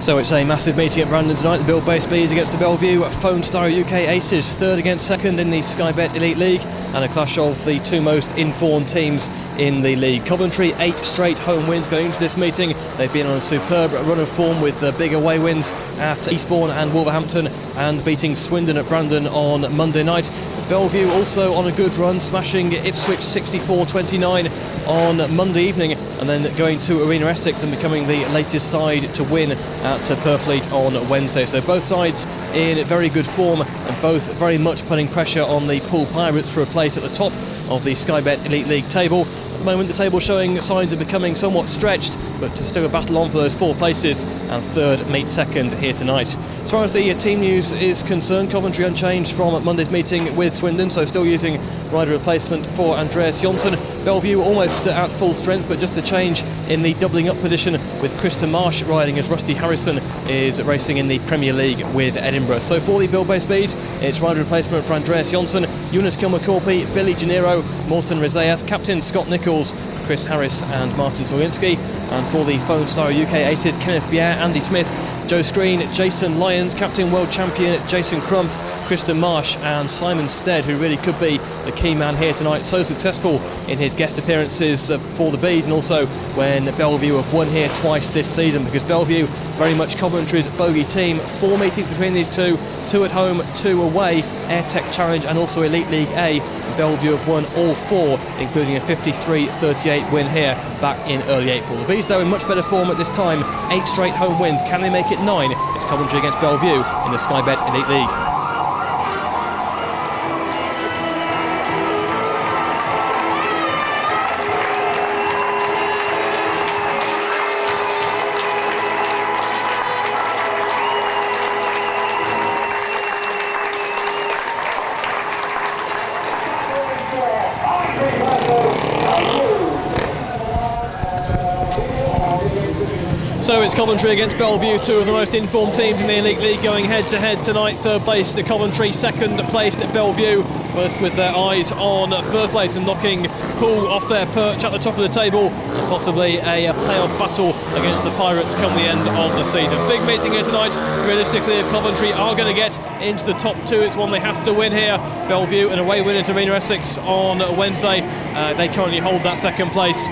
So it's a massive meeting at Brandon tonight. The Bill-based Bees against the Belle Vue Phone Star UK Aces, third against second in the Sky Bet Elite League, and a clash of the two most informed teams in the league. Coventry, 8 straight home wins going into this meeting. They've been on a superb run of form with big away wins at Eastbourne and Wolverhampton, and beating Swindon at Brandon on Monday night. Belle Vue also on a good run, smashing Ipswich 64-29 on Monday evening, and then going to Arena Essex and becoming the latest side to win at Purfleet on Wednesday. So both sides in very good form, and both very much putting pressure on the Poole Pirates for a place at the top of the Sky Bet Elite League table. At the moment, the table showing signs of becoming somewhat stretched, but still a battle on for those 4 places, and third meets second here tonight. As far as the team news is concerned, Coventry unchanged from Monday's meeting with Swindon, so still using rider replacement for Andreas Jonsson. Belle Vue almost at full strength, but just a change in the doubling up position with Krista Marsh riding as Rusty Harrison is racing in the Premier League with Edinburgh. So for the Bill-based Bees, it's rider replacement for Andreas Jonsson, Eunice Kilmacorpy, Billy Gennaro, Morten Rezeas, captain Scott Nichols, Chris Harris and Martin Solinski, and for the Phone Star UK Aces, Kenneth Bier, Andy Smith, Joe Screen, Jason Lyons, captain world champion Jason Crump, Kristen Marsh and Simon Stead, who really could be the key man here tonight. So successful in his guest appearances for the Bees, and also when Belle Vue have won here twice this season, because Belle Vue very much Coventry's bogey team. 4 meetings between these two, 2 at home, 2 away, AirTech Challenge and also Elite League A. Belle Vue have won all 4, including a 53-38 win here back in early April. The Bees, though, in much better form at this time. 8 straight home wins. Can they make it 9? It's Coventry against Belle Vue in the Sky Bet Elite League. So it's Coventry against Belle Vue, 2 of the most informed teams in the Elite League going head-to-head tonight. Third place at Coventry, second placed at Belle Vue, both with their eyes on first place and knocking Poole off their perch at the top of the table, and possibly a playoff battle against the Pirates come the end of the season. Big meeting here tonight. Realistically, if Coventry are going to get into the top 2, it's one they have to win here. Belle Vue, an away win at Arena Essex on Wednesday. They currently hold that second place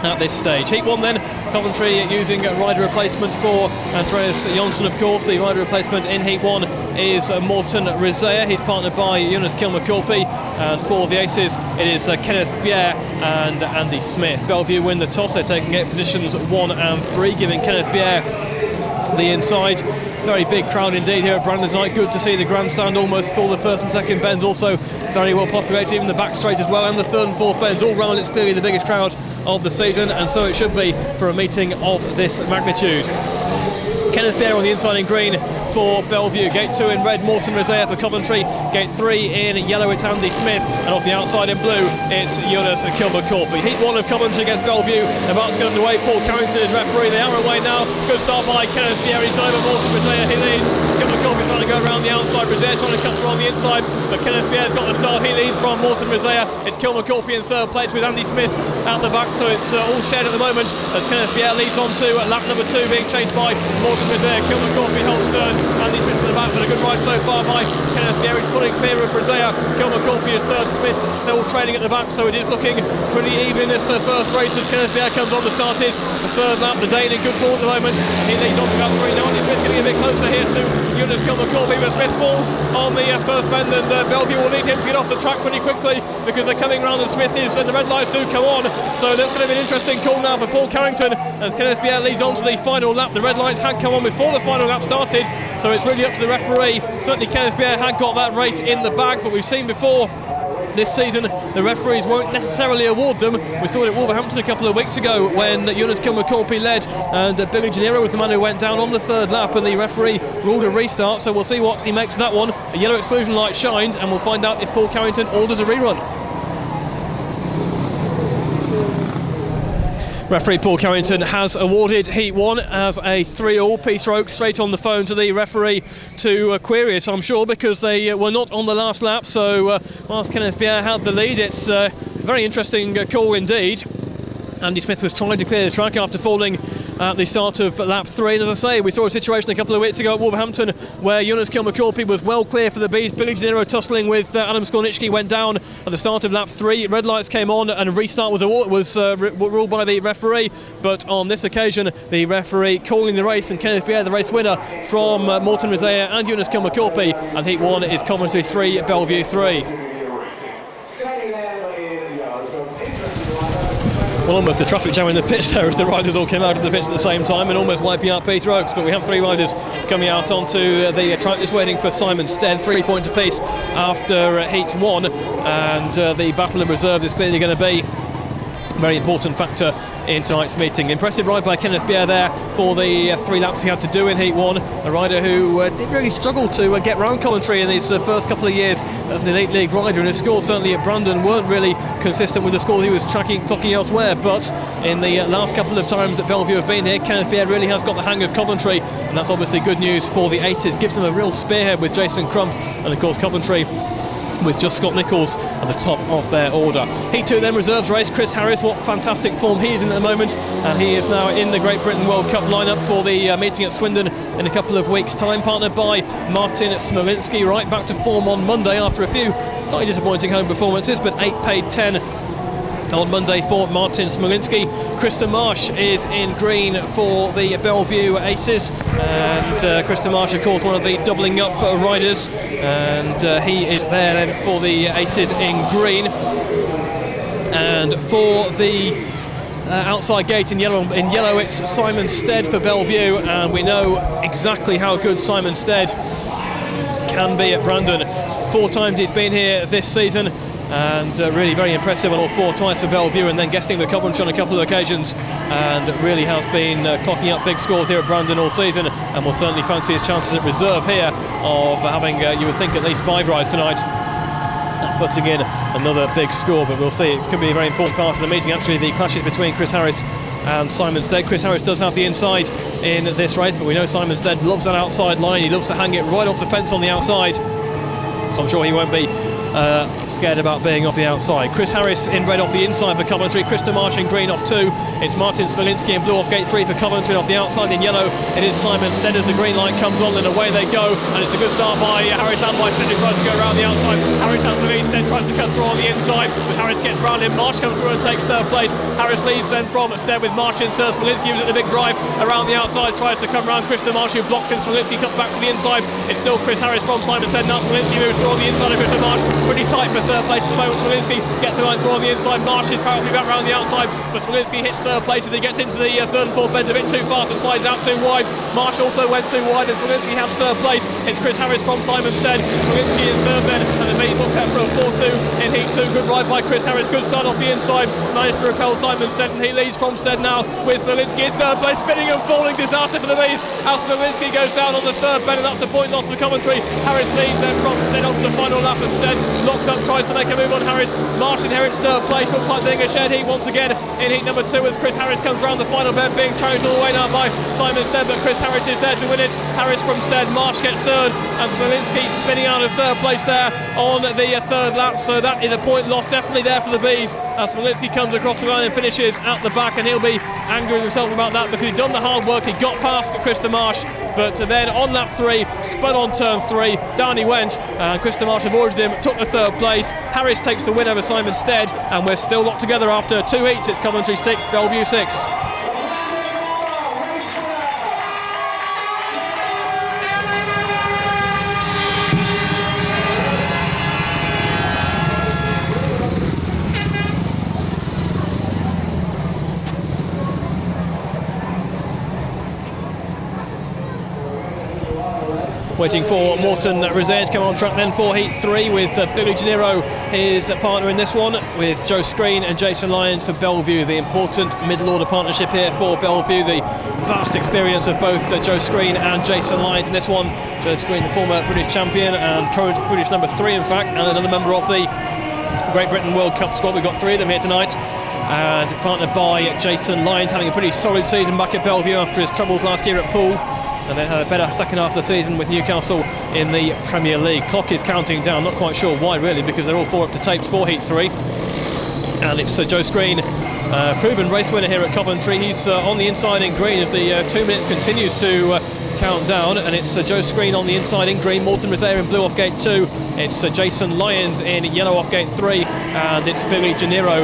at this stage. Heat 1 then, Coventry using rider replacement for Andreas Jonsson, of course. The rider replacement in Heat 1 is Morten Rezeas. He's partnered by Eunice Kilmacorpy, and for the Aces it is Kenneth Bier and Andy Smith. Belle Vue win the toss. They're taking 8 positions 1 and 3, giving Kenneth Bier the inside. Very big crowd indeed here at Brandon tonight. Good to see the grandstand almost full. The first and second bends also very well populated, even the back straight as well, and the third and fourth bends all round. It's clearly the biggest crowd of the season, and so it should be for a meeting of this magnitude. Kenneth Bier on the inside in green for Belle Vue. Gate 2 in red, Morten Rezeas for Coventry. Gate 3 in yellow, it's Andy Smith. And off the outside in blue, it's Eunice Kilmacorpy. Heat 1 of Coventry against Belle Vue. About to get underway. Paul Carrington is referee. They are away now. Good start by Kenneth Bier. He's gone over Morten Rezeas. He leads. Kilmacorpy trying to go around the outside. Rezeas trying to cut through on the inside. But Kenneth Bier's got the start. He leads from Morten Rezeas. It's Kilmacorpy in third place with Andy Smith at the back. So it's all shared at the moment as Kenneth Bier leads on to lap number 2, being chased by Morten Rezeas. Kilmacorpy holds third. Andy Smith at the back, but a good ride so far by Kenneth Bier. He's pulling clear of Rezeas. Kilmacorpy is third. Smith still trailing at the back, so it is looking pretty even in this first race as Kenneth Bier comes on. The start is the third lap. The Dane in good form at the moment. He leads on to about 3 now. Andy Smith getting a bit closer here to Eunice Kilmacorpy, but Smith falls on the first bend, and Belle Vue will need him to get off the track pretty quickly because they're coming round and Smith is, and the red lights do come on. So that's going to be an interesting call now for Paul Carrington as Kenneth Bier leads on to the final lap. The red lights had come on before the final lap started, so it's really up to the referee. Certainly Kenneth Bier had got that race in the bag, but we've seen before this season the referees won't necessarily award them. We saw it at Wolverhampton a couple of weeks ago when Eunice Kilmacorpy led, and Billy Gennaro was the man who went down on the third lap, and the referee ruled a restart. So we'll see what he makes of that one. A yellow exclusion light shines, and we'll find out if Paul Carrington orders a rerun. Referee Paul Carrington has awarded Heat 1 as a 3-all. Pete Rokes straight on the phone to the referee to query it, I'm sure, because they were not on the last lap. So whilst Kenneth Bier had the lead, it's a very interesting call indeed. Andy Smith was trying to clear the track after falling at the start of lap 3. And as I say, we saw a situation a couple of weeks ago at Wolverhampton where Jonas Kilmacorpy was well clear for the Bees. Billy Gennaro tussling with Adam Skornicki went down at the start of lap 3. Red lights came on and a restart was ruled by the referee. But on this occasion, the referee calling the race, and Kenneth Bier, the race winner from Morten Rizea and Jonas Kilmacorpy. And Heat 1 is Coventry 3, Belle Vue 3. Well, almost a traffic jam in the pitch there as the riders all came out of the pitch at the same time and almost wiping out Peter Oakes. But we have 3 riders coming out onto the track, just waiting for Simon Stead. 3 points apiece after Heat 1, and the battle of reserves is clearly going to be a very important factor in tonight's meeting. Impressive ride by Kenneth Bier there for the 3 laps he had to do in Heat 1. A rider who did really struggle to get round Coventry in his first couple of years as an Elite League rider, and his scores certainly at Brandon weren't really consistent with the scores he was clocking elsewhere. But in the last couple of times that Belle Vue have been here, Kenneth Bier really has got the hang of Coventry, and that's obviously good news for the Aces. Gives them a real spearhead with Jason Crump, and of course Coventry with just Scott Nichols at the top of their order. Heat 2 then, reserves race. Chris Harris, what fantastic form he is in at the moment, and he is now in the Great Britain World Cup lineup for the meeting at Swindon in a couple of weeks' time, partnered by Martin Smolinski, right back to form on Monday after a few slightly disappointing home performances, but 8 paid 10 on Monday for Martin Smolinski. Krista Marsh is in green for the Belle Vue Aces, and Krista Marsh, of course, one of the doubling up riders, and he is there then for the Aces in green. And for the outside gate in yellow, it's Simon Stead for Belle Vue, and we know exactly how good Simon Stead can be at Brandon. 4 times he's been here this season, and really very impressive on all 4, twice for Belle Vue, and then guesting the Coventry on a couple of occasions, and really has been clocking up big scores here at Brandon all season, and will certainly fancy his chances at reserve here of having, you would think, at least 5 rides tonight, putting in another big score. But we'll see. It could be a very important part of the meeting, actually, the clashes between Chris Harris and Simon Stead. Chris Harris does have the inside in this race, but we know Simon Stead loves that outside line. He loves to hang it right off the fence on the outside, so I'm sure he won't be scared about being off the outside. Chris Harris in red off the inside for Coventry. Krista Marsh in green off 2. It's Martin Smolinski in blue off gate 3 for Coventry. Off the outside in yellow, it is Simon Stead as the green light comes on, and away they go. And it's a good start by Harris and by Stead, who tries to go around the outside. Harris has the lead. Stead tries to cut through on the inside, but Harris gets round him. Marsh comes through and takes 3rd place. Harris leads then from Stead with Marsh in 3rd. Smolinski was at the big drive around the outside, tries to come round Krista Marsh, who blocks him. Smolinski cuts back to the inside. It's still Chris Harris from Simon Stead. Now Smolinski moves through on the inside of Krista Marsh. Pretty tight for 3rd place at the moment. Smolinski gets a line through on the inside. Marsh is powerfully back round the outside, but Smolinski hits 3rd place as he gets into the 3rd and 4th bend a bit too fast and slides out too wide. Marsh also went too wide, and Smolinski has 3rd place. It's Chris Harris from Simon Stead. Smolinski in 3rd bend, and the Bees looks out for a 4-2 in Heat 2. Good ride by Chris Harris. Good start off the inside. Managed to repel Simon Stead, and he leads from Stead now with Smolinski in 3rd place, spinning and falling. Disaster for the Bees. As Smolinski goes down on the 3rd bend, and that's a point loss for Coventry. Harris leads then from Stead onto the final lap, and Stead locks up, tries to make a move on Harris. Marsh inherits 3rd place. Looks like being a shared heat once again in heat number 2 as Chris Harris comes round the final bend, being challenged all the way now by Simon Stead, but Chris Harris is there to win it. Harris from Stead. Marsh gets 3rd, and Smolinski spinning out of 3rd place there on the 3rd lap, so that is a point loss definitely there for the Bees as Smolinski comes across the line and finishes at the back, and he'll be angry with himself about that because he'd done the hard work. He got past Krista Marsh, but then on lap 3 spun on turn 3, down he went, and Krista Marsh avoided him, took the 3rd place. Harris takes the win over Simon Stead, and we're still locked together after 2 heats. It's Coventry 6, Belle Vue 6. Waiting for Morten Rizea to come on track then for Heat 3 with Billy Gennaro, his partner in this one, with Joe Screen and Jason Lyons for Belle Vue. The important middle order partnership here for Belle Vue. The vast experience of both Joe Screen and Jason Lyons in this one. Joe Screen, the former British champion and current British number 3 in fact, and another member of the Great Britain World Cup squad. We've got 3 of them here tonight, and partnered by Jason Lyons, having a pretty solid season back at Belle Vue after his troubles last year at Poole, and then had a better second half of the season with Newcastle in the Premier League. Clock is counting down, not quite sure why really, because they're all 4 up to tapes for Heat 3. And it's Joe Screen proven race winner here at Coventry. He's on the inside in green as the 2 minutes continues to count down, and it's Joe Screen on the inside in green, Morton Rosaire in blue off gate 2, it's Jason Lyons in yellow off gate 3, and it's Billy Gennaro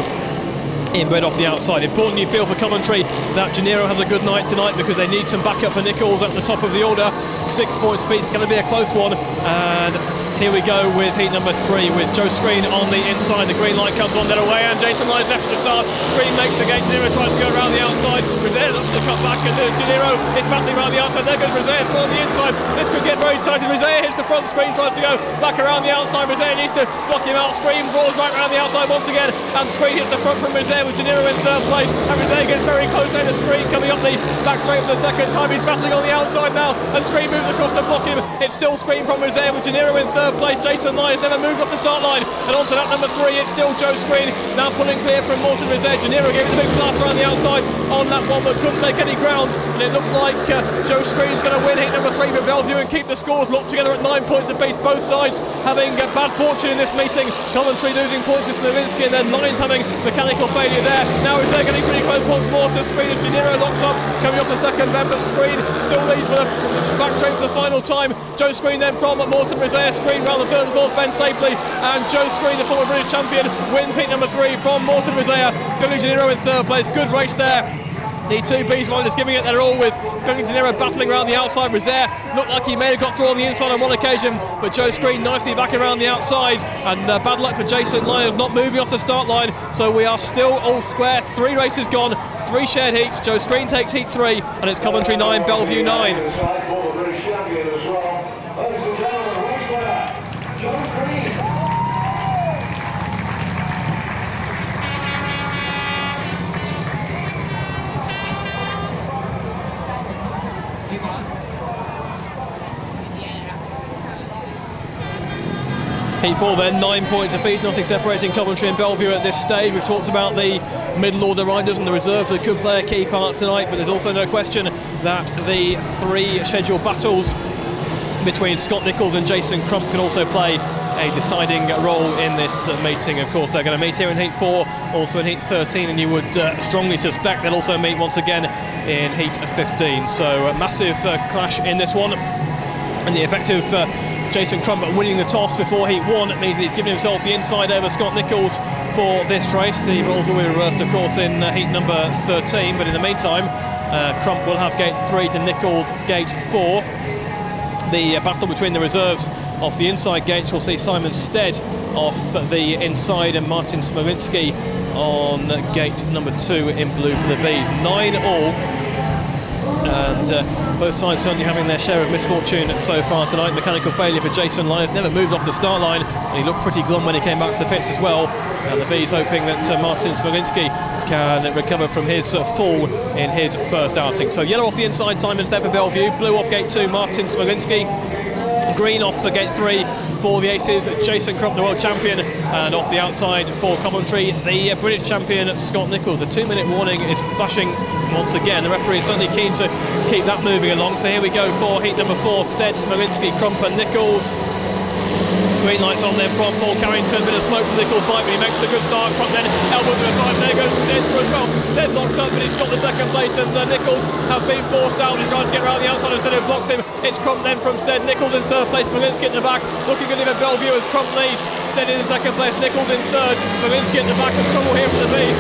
in red off the outside. Important you feel for Coventry that Gennaro has a good night tonight, because they need some backup for Nichols at the top of the order. 6 point speed, it's going to be a close one, and here we go with heat number 3 with Joe Screen on the inside. The green light comes on, then away, and Jason Lyons left at the start. Screen makes the gate, Gennaro tries to go around the outside. Rosaire looks to cut back, and Gennaro is battling around the outside. There goes Rosaire through on the inside. This could get very tight. Rosaire hits the front, Screen tries to go back around the outside. Rosaire needs to block him out. Screen balls right around the outside once again, and Screen hits the front from Rosaire with Gennaro in 3rd place. And Rosaire gets very close then to Screen coming up the back straight for the 2nd time. He's battling on the outside now, and Screen moves across to block him. It's still Screen from Rosaire with Gennaro in 3rd place. Jason Lyons never moved off the start line, and onto that number 3 it's still Joe Screen now pulling clear from Morton Rosaire. Gennaro gave it a big blast around the outside on that one, but couldn't take any ground, and it looks like Joe Screen's going to win heat number 3 for Belle Vue and keep the scores locked together at 9 points apiece. Both sides having bad fortune in this meeting. Coventry losing points with Smolinski, and then Lyons having mechanical failure there. Now is there getting pretty close once more to Screen as Gennaro locks up coming off the 2nd bend, but Screen still leads for the back straight for the final time. Joe Screen then from Morton Rosaire. Screen round the 3rd and 4th bend safely, and Joe Screen, the former British champion, wins heat number 3 from Morton Rosaire. Billy Gennaro in 3rd place. Good race there. The 2 Bees riders giving it their all, with Billy Gennaro battling around the outside. Rosaire looked like he may have got through on the inside on one occasion, but Joe Screen nicely back around the outside, and bad luck for Jason Lyons not moving off the start line. So we are still all square. 3 races gone, 3 shared heats. Joe Screen takes heat 3, and it's Coventry 9, Belle Vue 9. Heat 4 then, 9 points apiece, nothing separating Coventry and Belle Vue at this stage. We've talked about the middle order riders and the reserves that could play a key part tonight, but there's also no question that the 3 scheduled battles between Scott Nichols and Jason Crump can also play a deciding role in this meeting. Of course, they're going to meet here in Heat 4, also in Heat 13, and you would strongly suspect they'll also meet once again in Heat 15. So a massive clash in this one, and the effective Jason Crump winning the toss before Heat 1 means that he's given himself the inside over Scott Nichols for this race. The roles will be reversed, of course, in Heat number 13, but in the meantime, Crump will have gate 3 to Nichols gate 4. The battle between the reserves off the inside gates will see Simon Stead off the inside and Martin Smolinski on gate number 2 in blue for the Bees. 9 all, and both sides certainly having their share of misfortune so far tonight. Mechanical failure for Jason Lyons, never moved off the start line, and he looked pretty glum when he came back to the pits as well. And the Bees hoping that Martin Smolinski can recover from his fall in his first outing. So yellow off the inside, Simon Stead for Belle Vue. Blue off gate 2, Martin Smolinski. Green off for gate 3 for the Aces, Jason Crump, the world champion. And off the outside for Coventry, the British champion Scott Nichols. The 2-minute warning is flashing once again. The referee is certainly keen to keep that moving along. So here we go for heat number 4, Stead, Smolinski, Crump and Nichols. Green lights on there from Paul Carrington, bit of smoke from Nichols' bike, but he makes a good start. Crump then elbow to the side, there goes Stead through as well. Stead locks up, but he's got the 2nd place, and Nichols have been forced out. He tries to get around the outside, instead of blocks him. It's Crump then from Stead. Nichols in 3rd place, Smolinski in the back, looking good for Belle Vue as Crump leads. Stead in 2nd place, Nichols in 3rd, Smolinski in the back, and trouble here for the Bees.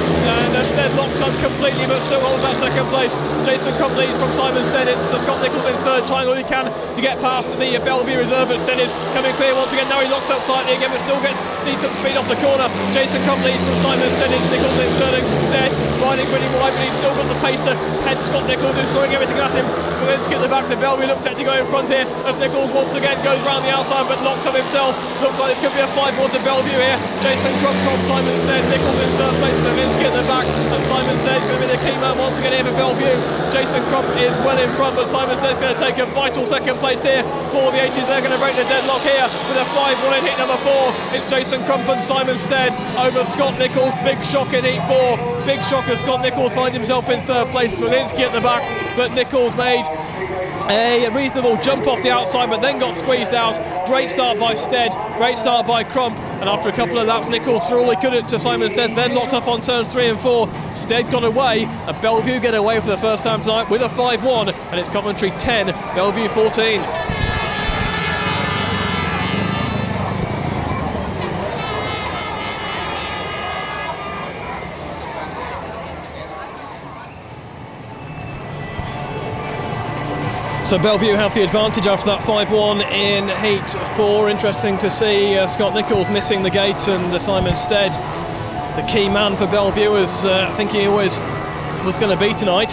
And Stead locks up completely, but still holds that 2nd place. Jason Crump leads from Simon Stead. It's Scott Nichols in 3rd, trying all he can to get past the Belle Vue reserve, but Stead is coming clear once again. Now he locks up slightly again, but still gets decent speed off the corner. Jason Crump leads from Simon Stead. It's Nichols in 3rd, and Stead riding pretty wide, but he's still got the pace to head Scott Nichols, who's throwing everything at him. Smolinski at the back, to Belle Vue looks set to go in front here as Nichols once again goes round the outside, but locks up himself. Looks like this could be a 5-1 to Belle Vue here. Jason Crump from Simon Stead, Nichols in 3rd place, Smolinski at the back, and Simon Stead's going to be the key man once again here for Belle Vue. Jason Crump is well in front, but Simon Stead's going to take a vital 2nd place here for the Aces. They're going to break the deadlock here with a 5-1 in heat number 4. It's Jason Crump and Simon Stead over Scott Nichols. Big shock in heat 4. big shocker. Scott Nichols finds himself in third place. Smolinski at the back, but Nichols made a reasonable jump off the outside, but then got squeezed out. Great start by Stead, great start by Crump, and after a couple of laps, Nichols threw all he could to Simon Stead, then locked up on turns 3 and 4. Stead got away, and Belle Vue get away for the first time tonight with a 5-1, and it's Coventry 10, Belle Vue 14. So Belle Vue have the advantage after that 5-1 in Heat 4. Interesting to see Scott Nichols missing the gate and Simon Stead, the key man for Belle Vue, as I think he always was going to be tonight.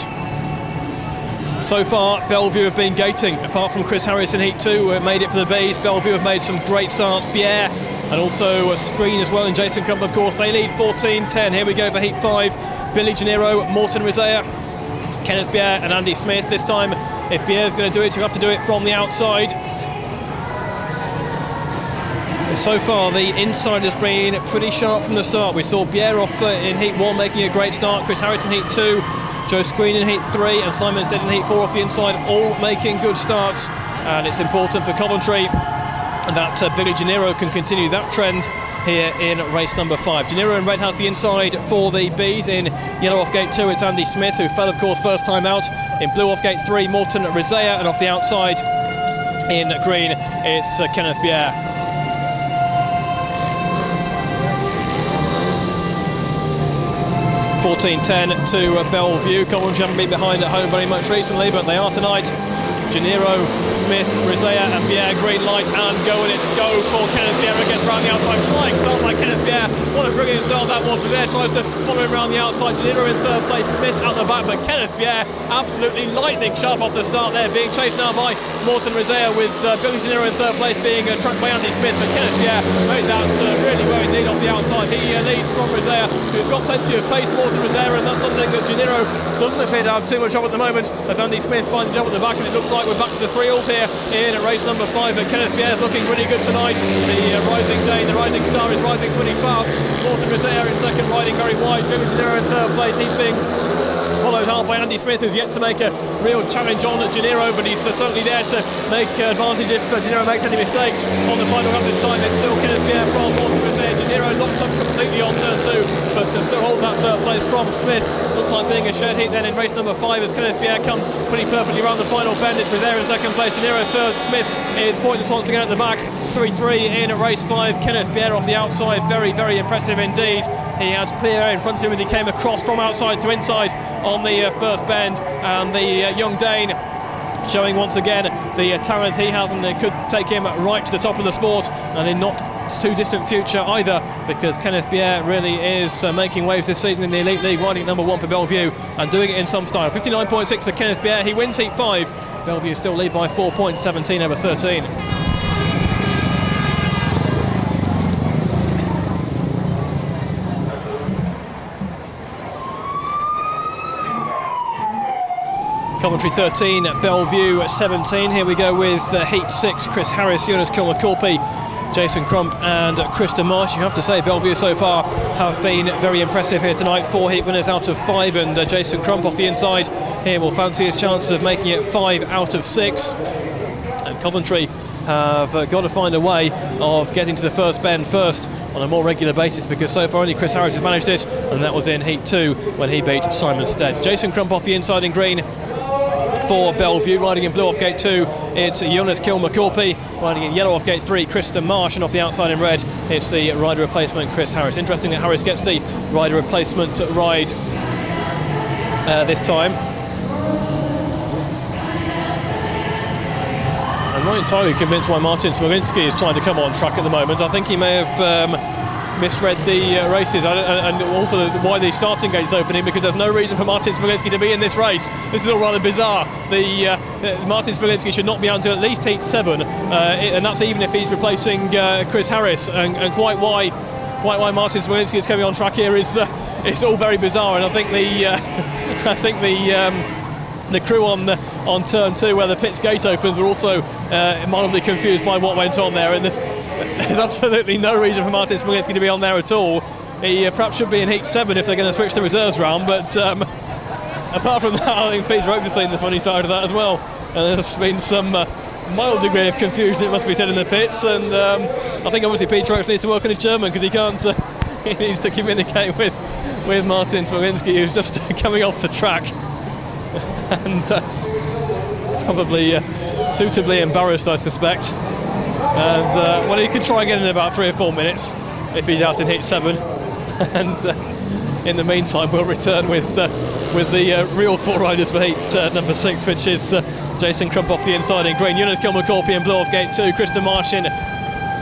So far, Belle Vue have been gating, apart from Chris Harris in Heat 2, who made it for the Bees. Belle Vue have made some great starts. Bier and also a Screen as well, and Jason Crump, of course. They lead 14-10. Here we go for Heat 5. Billy Gennaro, Morten Rizea, Kenneth Bier and Andy Smith. This time, if Bier's going to do it, he'll have to do it from the outside. So far, the inside has been pretty sharp from the start. We saw Bier off in Heat 1 making a great start, Chris Harris in Heat 2, Joe Screen in Heat 3 and Simon Stead in Heat 4 off the inside, all making good starts. And it's important for Coventry that Billy Gennaro can continue that trend here in race number 5. Gennaro in red has the inside for the Bees. In yellow off gate 2, it's Andy Smith, who fell, of course, first time out. In blue off gate 3, Morten Rizea, and off the outside in green, it's Kenneth Bier. (14-10) to Belle Vue. Coventry haven't been behind at home very much recently, but they are tonight. Gennaro, Smith, Rizea and Bier, green light and go, and it's go for Kenneth Bier against round the outside. Flying start by Kenneth Bier. What a brilliant start that was. Bier tries to follow him around the outside. Gennaro in third place, Smith out the back, but Kenneth Bier absolutely lightning sharp off the start there, being chased now by Morten Rizea, with Billy Gennaro in third place being tracked by Andy Smith, but Kenneth Bier made that really well indeed off the outside. He leads from Rizea, who's got plenty of pace. Morten Rizea, and that's something that Gennaro doesn't appear to have too much of at the moment, as Andy Smith finds a job at the back, and it looks like we're back to the 3-alls here in race number 5. But Kenneth Bier is looking really good tonight. The rising Dane, the rising star, is rising pretty fast. Morten Rizea in second, riding very wide. Billy Gennaro in third place. He's being followed hard by Andy Smith, who's yet to make a real challenge on Gennaro, but he's certainly there to make advantage if Gennaro makes any mistakes on the final lap this time. It's still Kenneth Bier from Morten Rizea. Gennaro locks up completely on turn 2, but still holds that third place from Smith. Looks like being a shared heat then in race number 5, as Kenneth Bier comes pretty perfectly around the final bend. It's Rizea in second place, Gennaro third, Smith is pointless once again at the back. 3-3 in race 5. Kenneth Bier off the outside, very, very impressive indeed. He had clear air in front of him as he came across from outside to inside on the first bend, and the young Dane showing once again the talent he has, and it could take him right to the top of the sport, and in not too distant future either, because Kenneth Bier really is making waves this season in the Elite League, riding number 1 for Belle Vue and doing it in some style. 59.6 for Kenneth Bier. He wins Heat 5. Belle Vue still lead by 4 points, 17 over 13. Coventry 13, Belle Vue 17. Here we go with Heat 6, Chris Harris, Jonas Kilmacorpy, Jason Crump and Krista Marsh. You have to say Belle Vue so far have been very impressive here tonight. 4 heat winners out of 5, and Jason Crump off the inside here will fancy his chances of making it 5 out of 6. And Coventry have got to find a way of getting to the first bend first on a more regular basis, because so far only Chris Harris has managed it, and that was in Heat 2 when he beat Simon Stead. Jason Crump off the inside in green for Belle Vue. Riding in blue off gate 2, it's Jonas Kilmacorpy. Riding in yellow off gate 3, Krista Marsh, and off the outside in red, it's the rider replacement Chris Harris. Interesting that Harris gets the rider replacement ride this time. I'm not entirely convinced why Martin Smolinski is trying to come on track at the moment. I think he may have misread the races, and also why the starting gate is opening, because there's no reason for Martin Smolinski to be in this race. This is all rather bizarre. Martin Smolinski should not be until at least Heat 7, and that's even if he's replacing Chris Harris, and quite why Martin Smolinski is coming on track here is it's all very bizarre. And I think the crew on turn 2, where the pit's gate opens, are also mildly confused by what went on there, and there's absolutely no reason for Martin Smolinski to be on there at all. he perhaps should be in Heat 7 if they're going to switch the reserves round, but apart from that, I think Peter Oakes has seen the funny side of that as well. And there's been some mild degree of confusion, it must be said, in the pits, and I think obviously Peter Oakes needs to work on his German, because he can't, he needs to communicate with Martin Smolinski, who's just coming off the track and probably suitably embarrassed, I suspect. And well, he could try again in about 3 or 4 minutes if he's out in Heat 7. And in the meantime, we'll return with the real 4 riders for Heat number 6, which is Jason Crump off the inside in green, Jonas Kilmer-Corpy in blue off gate 2, Krista Marsh in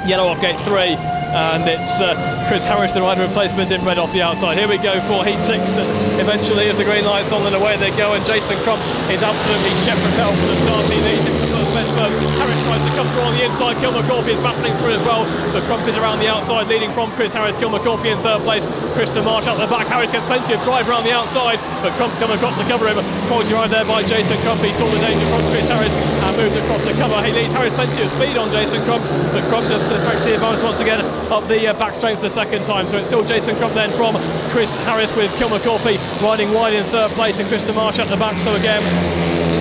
yellow off gate 3, and it's Chris Harris, the rider replacement, in red off the outside. Here we go for Heat 6, and eventually as the green light's on and away they go, and Jason Crump is absolutely jet propelled for the start. He leads into the first bench first. Harris tries to come through on the inside, Kilmer-Corpy is battling through as well, but Crump is around the outside, leading from Chris Harris. Kilmer-Corpy in 3rd place, Krista Marsh out the back. Harris gets plenty of drive around the outside, but Crump's come across to cover him. Quality ride there by Jason Crump. He saw the danger from Chris Harris and moved across to cover. He leads Harris plenty of speed on Jason Crump, but Crump just stretches the advantage once again up the back straight for the second time. So it's still Jason Crump then from Chris Harris, with Kilmer-Corpy riding wide in 3rd place and Krista Marsh at the back. So again,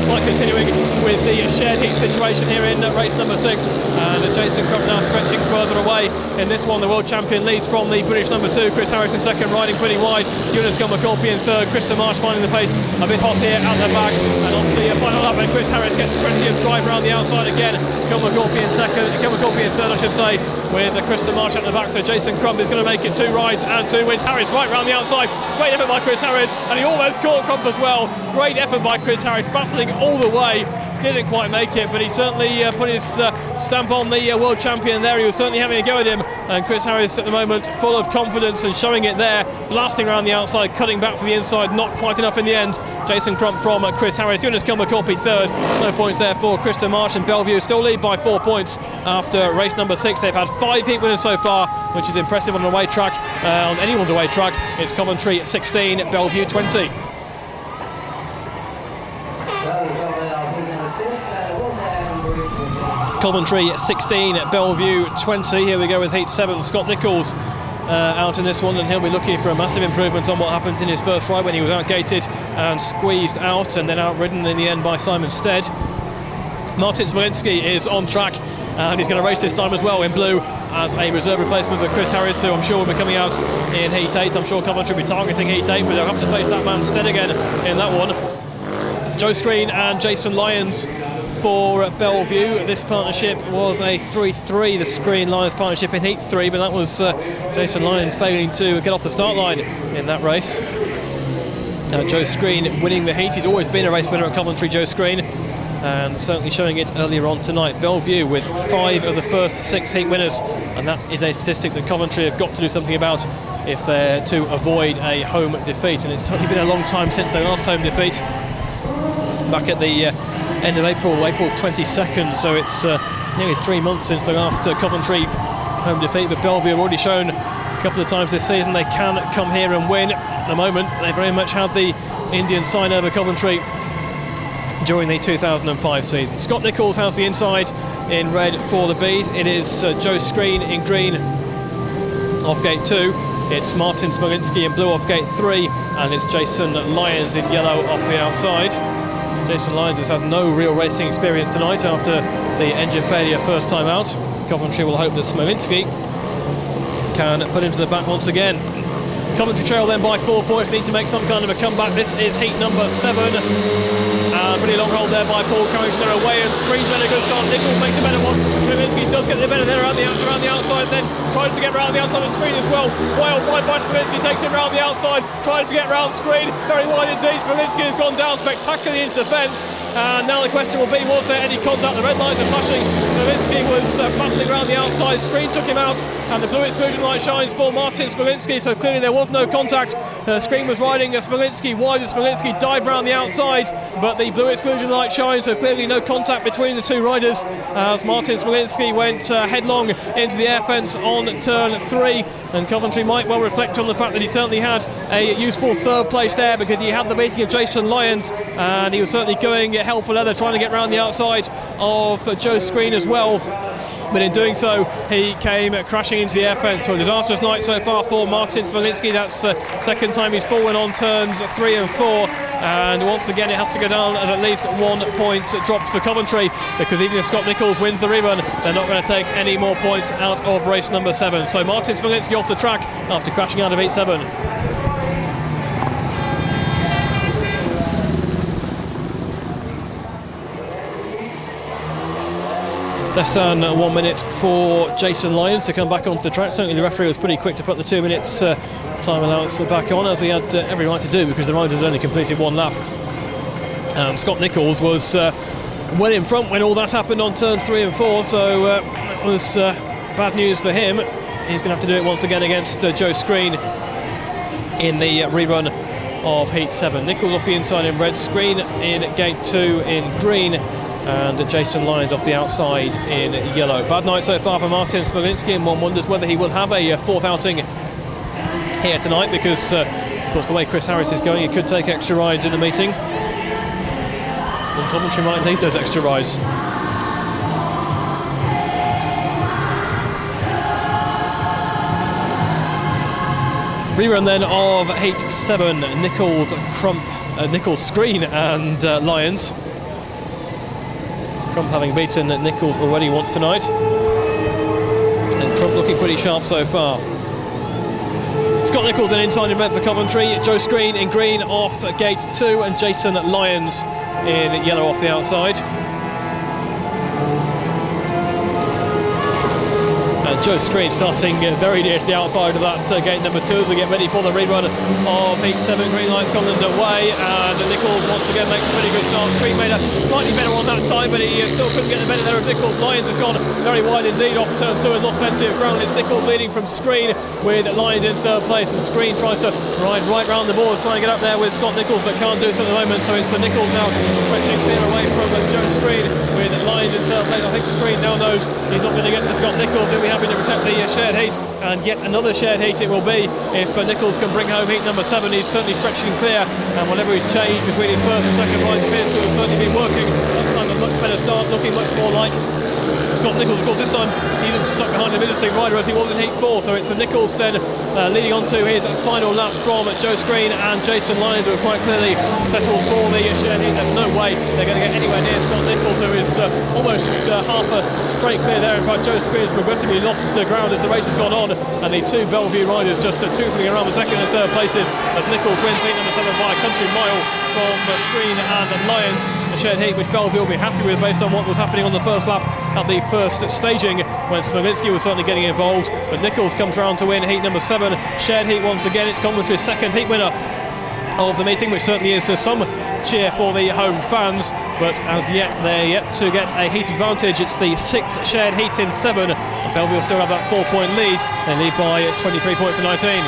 like continuing with the shared heat situation here in race number 6, and Jason Crump now stretching further away in this one. The world champion leads from the British number 2, Chris Harris in 2nd, riding pretty wide, Jonas Kilmer-Corpy in 3rd, Krista Marsh finding the pace a bit hot here at the back, and on to the final lap, and Chris Harris gets plenty of drive around the outside again. Kilmer-Corpy in 2nd, Kilmer-Corpy in 3rd I should say, with Krista Marsh at the back. So Jason Crump is going to make it 2 rides and 2 wins. Harris right round the outside, great effort by Chris Harris, and he almost caught Crump as well. Great effort by Chris Harris, battling all the way. Didn't quite make it, but he certainly put his stamp on the world champion there. He was certainly having a go at him, and Chris Harris at the moment full of confidence and showing it there, blasting around the outside, cutting back for the inside, not quite enough in the end. Jason Crump from Chris Harris. Jonas Kilmer-Corpy 3rd, no points there for Krista Marsh, and Belle Vue still lead by 4 points after race number 6. They've had 5 heat winners so far, which is impressive on an away track, on anyone's away track. It's Coventry 16, Belle Vue 20. Coventry 16, Belle Vue 20. Here we go with Heat 7. Scott Nicholls out in this one, and he'll be looking for a massive improvement on what happened in his first ride when he was outgated and squeezed out and then outridden in the end by Simon Stead. Martin Smolinski is on track, and he's going to race this time as well in blue as a reserve replacement for Chris Harris, who I'm sure will be coming out in Heat 8. I'm sure Coventry will be targeting Heat 8, but they'll have to face that man Stead again in that one. Joe Screen and Jason Lyons for Belle Vue. This partnership was a 3-3, the Screen-Lyons partnership in Heat 3, but that was Jason Lyons failing to get off the start line in that race. Joe Screen winning the heat. He's always been a race winner at Coventry, Joe Screen, and certainly showing it earlier on tonight. Belle Vue with 5 of the first 6 heat winners, and that is a statistic that Coventry have got to do something about if they're to avoid a home defeat, and it's certainly been a long time since their last home defeat, back at the end of April 22nd, so it's nearly 3 months since the last Coventry home defeat. But Belle Vue have already shown a couple of times this season they can come here and win. At the moment, they very much had the Indian sign over Coventry during the 2005 season. Scott Nicholls has the inside in red for the Bees. It is Joe Screen in green off gate 2. It's Martin Smolinski in blue off gate 3, and it's Jason Lyons in yellow off the outside. Jason Lyons has had no real racing experience tonight after the engine failure first time out. Coventry will hope that Smolinski can put him to the back once again. Coventry trail then by 4 points, need to make some kind of a comeback. This is heat number 7. Pretty long hold there by Paul Carrington away, and Screen's made a good start. Nicholls makes a better one. Smolinski does get the better there around the outside, then tries to get round the outside of Screen as well. Wide by Smolinski, takes him round the outside, tries to get round Screen. Very wide indeed. Smolinski has gone down spectacularly into the fence, and now the question will be, was there any contact? The red lights are flashing. Smolinski was battling around the outside. Screen took him out, and the blue exclusion light shines for Martin Smolinski, so clearly there was no contact. Screen was riding Smolinski wide as Smolinski dived round the outside, but the blue exclusion light shines, so clearly no contact between the 2 riders as Martin Smolinski went headlong into the air fence on turn 3, and Coventry might well reflect on the fact that he certainly had a useful 3rd place there, because he had the beating of Jason Lyons, and he was certainly going hell for leather trying to get round the outside of Joe Screen as well. but in doing so he came crashing into the air fence. So a disastrous night so far for Martin Smolinski. That's second time he's fallen on turns 3 and 4, and once again it has to go down as at least 1 point dropped for Coventry, because even if Scott Nicholls wins the rerun, they're not going to take any more points out of race number 7. So Martin Smolinski off the track after crashing out of 8-7. Less than 1 minute for Jason Lyons to come back onto the track. Certainly the referee was pretty quick to put the 2 minutes time allowance back on, as he had every right to do, because the rider had only completed 1 lap. And Scott Nicholls was well in front when all that happened on turns 3 and 4, so it was bad news for him. He's going to have to do it once again against Joe Screen in the rerun of Heat 7. Nicholls off the inside in red, Screen in gate 2 in green, and Jason Lyons off the outside in yellow. Bad night so far for Martin Smolinski, and one wonders whether he will have a 4th outing here tonight, because of course the way Chris Harris is going, he could take extra rides in the meeting. And Coventry might need those extra rides. Rerun then of Heat 7, Nicholls, Crump, Nicholls, Screen and Lyons. Crump having beaten Nicholls already once tonight, and Crump looking pretty sharp so far. Scott Nicholls then inside in red for Coventry, Joe Screen in green off gate 2, and Jason Lyons in yellow off the outside. Joe Screen starting very near to the outside of that gate number 2 as we get ready for the rerun of Heat 7. Green lights on underway, and Nicholls once again makes a pretty good start. Screen made a slightly better one that time, but he still couldn't get the better there of Nicholls. Lyons has gone very wide indeed off turn 2 and lost plenty of ground. It's Nicholls leading from Screen, with Lyons in 3rd place, and Screen tries to ride right round the boards, trying to get up there with Scott Nicholls, but can't do so at the moment. So it's Nicholls now stretching clear away from Joe Screen, with Lyons in 3rd place. I think Screen now knows he's not going to get to Scott Nicholls. He'll be happy to protect the shared heat, and yet another shared heat it will be if Nicholls can bring home heat number 7. He's certainly stretching clear, and whatever he's changed between his first and second ride appears to have certainly been working. This time a much better start, looking much more like Scott Nicholls. Of course this time he isn't stuck behind a visiting rider as he was in Heat 4, so it's Nicholls then leading on to his final lap from Joe Screen and Jason Lyons, who are quite clearly settled for the shared heat. There's no way they're going to get anywhere near Scott Nicholls, who is almost half a straight clear there. In fact, Joe Screen has progressively lost ground as the race has gone on, and the 2 Belle Vue riders just tootling around the 2nd and 3rd places as Nicholls wins heat number 7 by a country mile from Screen and Lyons. The shared heat which Belle Vue will be happy with based on what was happening on the first lap at the first staging, when Smolinski was certainly getting involved, but Nicholls comes round to win heat number 7. Shared heat once again. It's Coventry's 2nd heat winner of the meeting, which certainly is some cheer for the home fans, but as yet they're yet to get a heat advantage. It's the 6th shared heat in 7, and Belle Vue will still have that 4-point lead. They lead by 23 points to 19.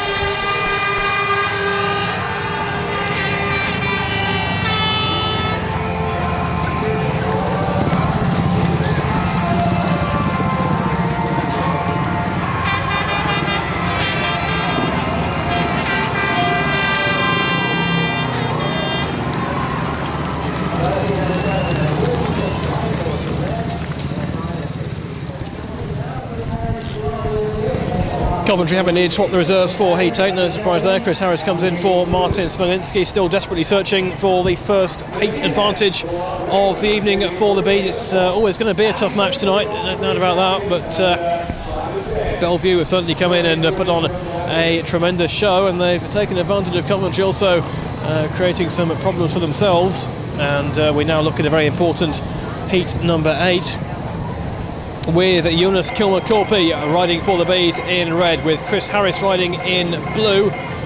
Coventry having needed to swap the reserves for Heat 8, no surprise there. Chris Harris comes in for Martin Smolinski, still desperately searching for the first heat advantage of the evening for the Bees. It's always going to be a tough match tonight, no doubt about that, but Belle Vue have certainly come in and put on a tremendous show, and they've taken advantage of Coventry also creating some problems for themselves, and we now look at a very important heat number 8, with Jonas Kilmer-Korpi riding for the Bees in red, with Chris Harris riding in blue,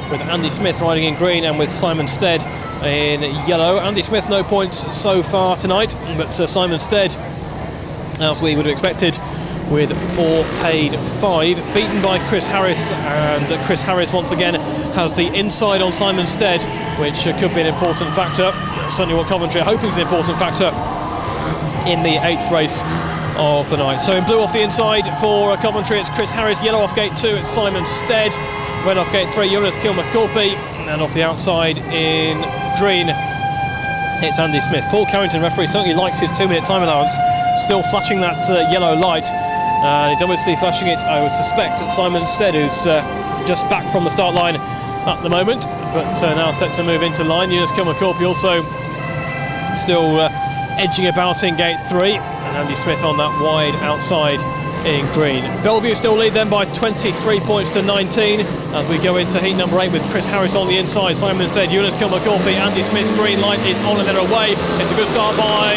with Andy Smith riding in green, and with Simon Stead in yellow. Andy Smith no points so far tonight, but Simon Stead, as we would have expected, with 4 paid 5, beaten by Chris Harris, and Chris Harris once again has the inside on Simon Stead, which could be an important factor. Certainly what Coventry are hoping is an important factor in the 8th race of the night. So in blue off the inside for Coventry, it's Chris Harris. Yellow off gate 2, it's Simon Stead. Red off gate 3, Jonas Kilmer-Korpi. And off the outside in green, it's Andy Smith. Paul Carrington, referee, certainly likes his 2-minute time allowance, still flashing that yellow light He's obviously flashing it, I would suspect, at Simon Stead, who's just back from the start line at the moment, but now set to move into line. Eunice Kilmacorpy also still edging about in gate 3, and Andy Smith on that wide outside in green. Belle Vue still lead then by 23 points to 19 as we go into heat number 8 with Chris Harris on the inside, Simon Stead, Eunice Kilmacorpy, Andy Smith. Green light is on and they're away. It's a good start by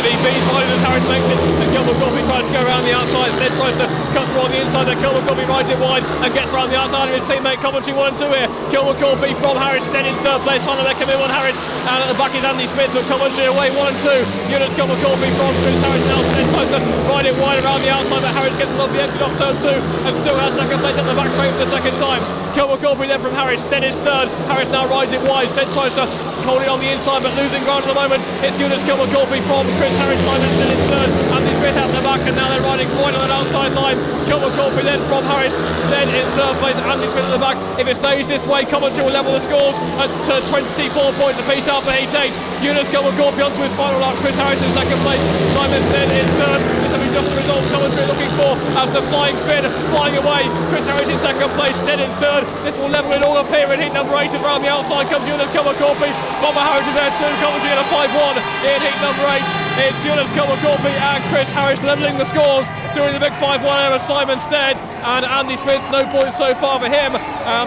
the Bees. Harris makes it, and Kilmacorpy tries to go around the outside. Stead tries to cut through on the inside, then Kilmacorpy rides it wide and gets around the outside of his teammate. Coventry 1 and 2 here. Kilmacorpy from Harris, Stead in third place, trying to make a move on Harris, and at the back is Andy Smith, but Coventry away 1 and 2. Eunice Kilmacorpy from Chris Harris now. Stead tries to ride it wide around the outside, but Harris gets above the exit off turn 2 and still has second place at the back straight for the second time. Kilmacorpy then from Harris, Stead is third. Harris now rides it wide. Stead tries to hold it on the inside but losing ground at the moment. It's Eunice Kilmacorpy from Chris Harris, Simon Stead in third. Andy Smith out the back and now they're riding wide on that outside line. Kilmacorpy then from Harris, Stead in third place, Andy Smith at the back. If it stays this way, Coventry will level the scores at 24 points apiece after heat 8. Eunice Kilmacorpy onto his final lap. Chris Harris in second place, Simon Stead in third. This will be just the result Coventry looking for as the Flying Finn flying away. Chris Harris in second place, Stead in third. This will level it all up here in heat number 8. And around the outside comes Eunice Kilmacorpy. Bobber Harris is there too. Coventry in a 5-1 in heat number 8. It's Eunice Kilmacorpy and Chris Harris levelling the scores, doing the big 5-1 over Simon Stead and Andy Smith. No points so far for him.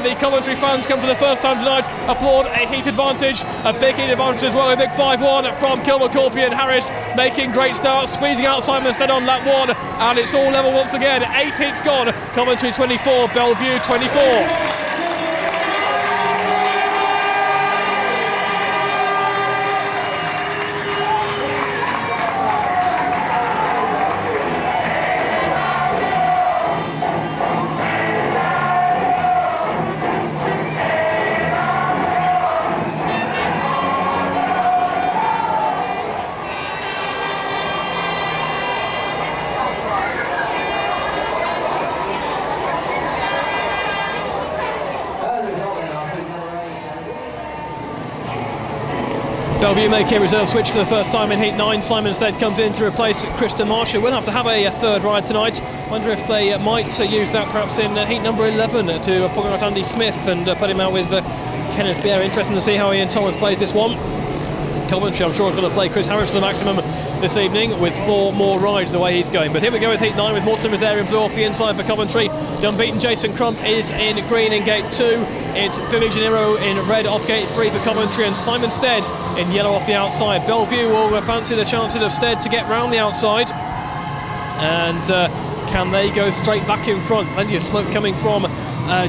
The Coventry fans come for the first time tonight, applaud a heat advantage, a big heat advantage as well. A big 5-1 from Kilmacorpy and Harris, making great starts, squeezing out Simon Stead on lap 1, and it's all level once again. 8 heats gone. Coventry 24, Belle Vue 24. Belle Vue make a reserve switch for the first time in heat 9. Simon Stead comes in to replace Krista Marsh, who will have to have a third ride tonight. Wonder if they might use that perhaps in heat number 11 to pull out Andy Smith and put him out with Kenneth Beer. Interesting to see how Ian Thomas plays this one. Coventry, I'm sure, is going to play Chris Harris to the maximum this evening with 4 more rides the way he's going. But here we go with heat 9 with Morton Rosaire in blue off the inside for Coventry. The unbeaten Jason Crump is in green in gate 2. It's Billy Gennaro in red off gate 3 for Coventry, and Simon Stead in yellow off the outside. Belle Vue will fancy the chances of Stead to get round the outside. And can they go straight back in front? Plenty of smoke coming from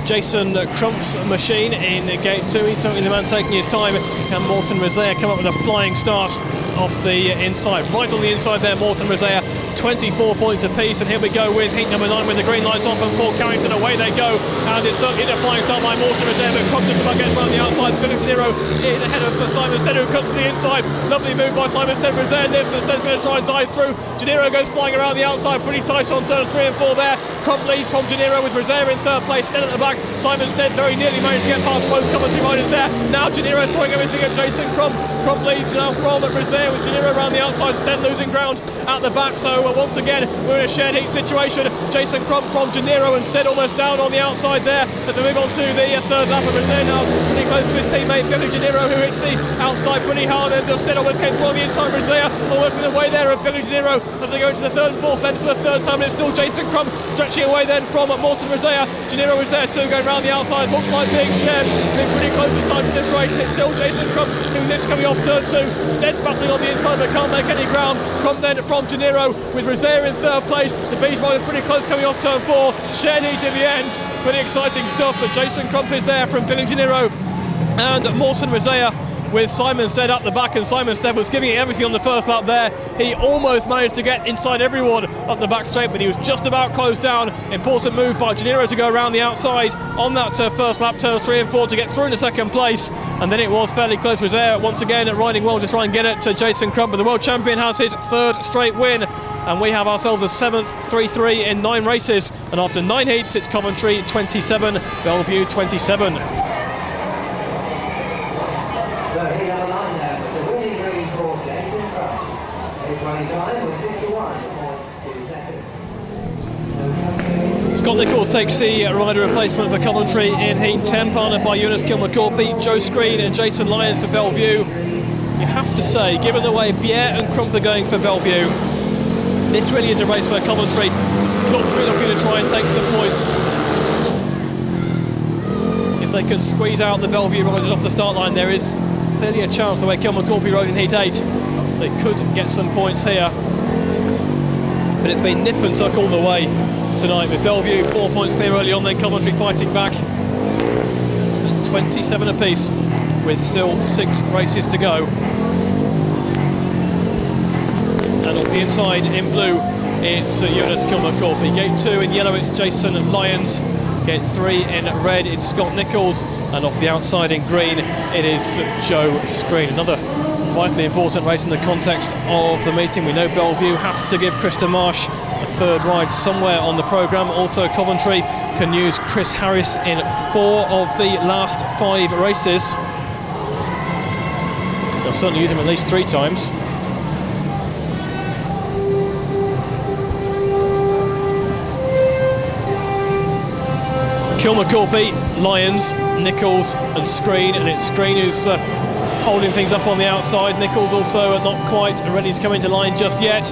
Jason Crump's machine in gate 2. He's certainly the man taking his time. Can Morton Rosaire come up with a flying start off the inside? Right on the inside there, Morton Rosaire, 24 points apiece. And here we go with heat number 9 with the green lights on from Paul Carrington. Away they go, and it's certainly a flying start by Morton Rosaire, but Crump just about gets around the outside. Billy Gennaro in ahead of Simon Stead, who cuts to the inside. Lovely move by Simon Stead. Rosaire lifts, and Stead's going to try and dive through. Gennaro goes flying around the outside, pretty tight on turns 3 and 4 there. Crump leads from Gennaro with Rosaire in third place. Stead at the back. Simon Stead very nearly managed to get past both Coventry riders there. Now Gennaro throwing everything at Jason Crump. Crump leads now from Rosaire with Gennaro around the outside. Stead losing ground at the back. So once again we're in a shared heat situation. Jason Crump from Gennaro and Stead almost down on the outside there. As we move on to the third lap of Rosaire now, pretty close to his teammate Billy Gennaro, who hits the outside pretty hard, and Stead almost came through on the inside. Rosaire almost in the way there of Billy Gennaro as they go into the third and fourth bend for the third time, and it's still Jason Crump stretching away then from Morton Rosaire. Gennaro is there too, going round the outside. Looks like being shared. It's been pretty close to the time for this race, and it's still Jason Crump who lifts coming off turn 2. Stead's battling on the inside but can't make any ground. Crump then from Gennaro with Rosaire in third place. The Bees riders pretty close coming off turn 4. Shared heat in the end. Pretty exciting stuff, but Jason Crump is there from Billy Gennaro and Morton Rosaire with Simon Stead up the back, and Simon Stead was giving it everything on the first lap there. He almost managed to get inside everyone up the back straight, but he was just about closed down. Important move by Gennaro to go around the outside on that first lap, turns 3 and 4 to get through into second place, and then it was fairly close. Rosaire once again riding well to try and get it to Jason Crump, but the world champion has his third straight win, and we have ourselves a 7th 3-3 in 9 races, and after 9 heats it's Coventry 27, Belle Vue 27. Scott Nichols takes the rider replacement for Coventry in Heat 10, partnered by Eunice Kilmacorpy, Joe Screen and Jason Lyons for Belle Vue. You have to say, given the way Bier and Crump are going for Belle Vue, this really is a race where Coventry got to be looking to try and take some points. If they can squeeze out the Belle Vue riders off the start line, there is clearly a chance the way Kilmacorpy rode in Heat 8. They could get some points here. But it's been nip and tuck all the way tonight, with Belle Vue 4 points clear early on, then Coventry fighting back. 27 apiece, with still 6 races to go. And off the inside in blue, it's Eunice Kilmacorpy. Gate 2 in yellow, it's Jason Lyons. Gate 3 in red, it's Scott Nichols. And off the outside in green, it is Joe Screen. Another vitally important race in the context of the meeting. We know Belle Vue have to give Krista Marsh a third ride somewhere on the programme. Also, Coventry can use Chris Harris in 4 of the last 5 races. They'll certainly use him at least 3 times. Kilmacorpy, Lyons, Nichols and Screen, and it's Screen who's holding things up on the outside. Nichols also not quite ready to come into line just yet,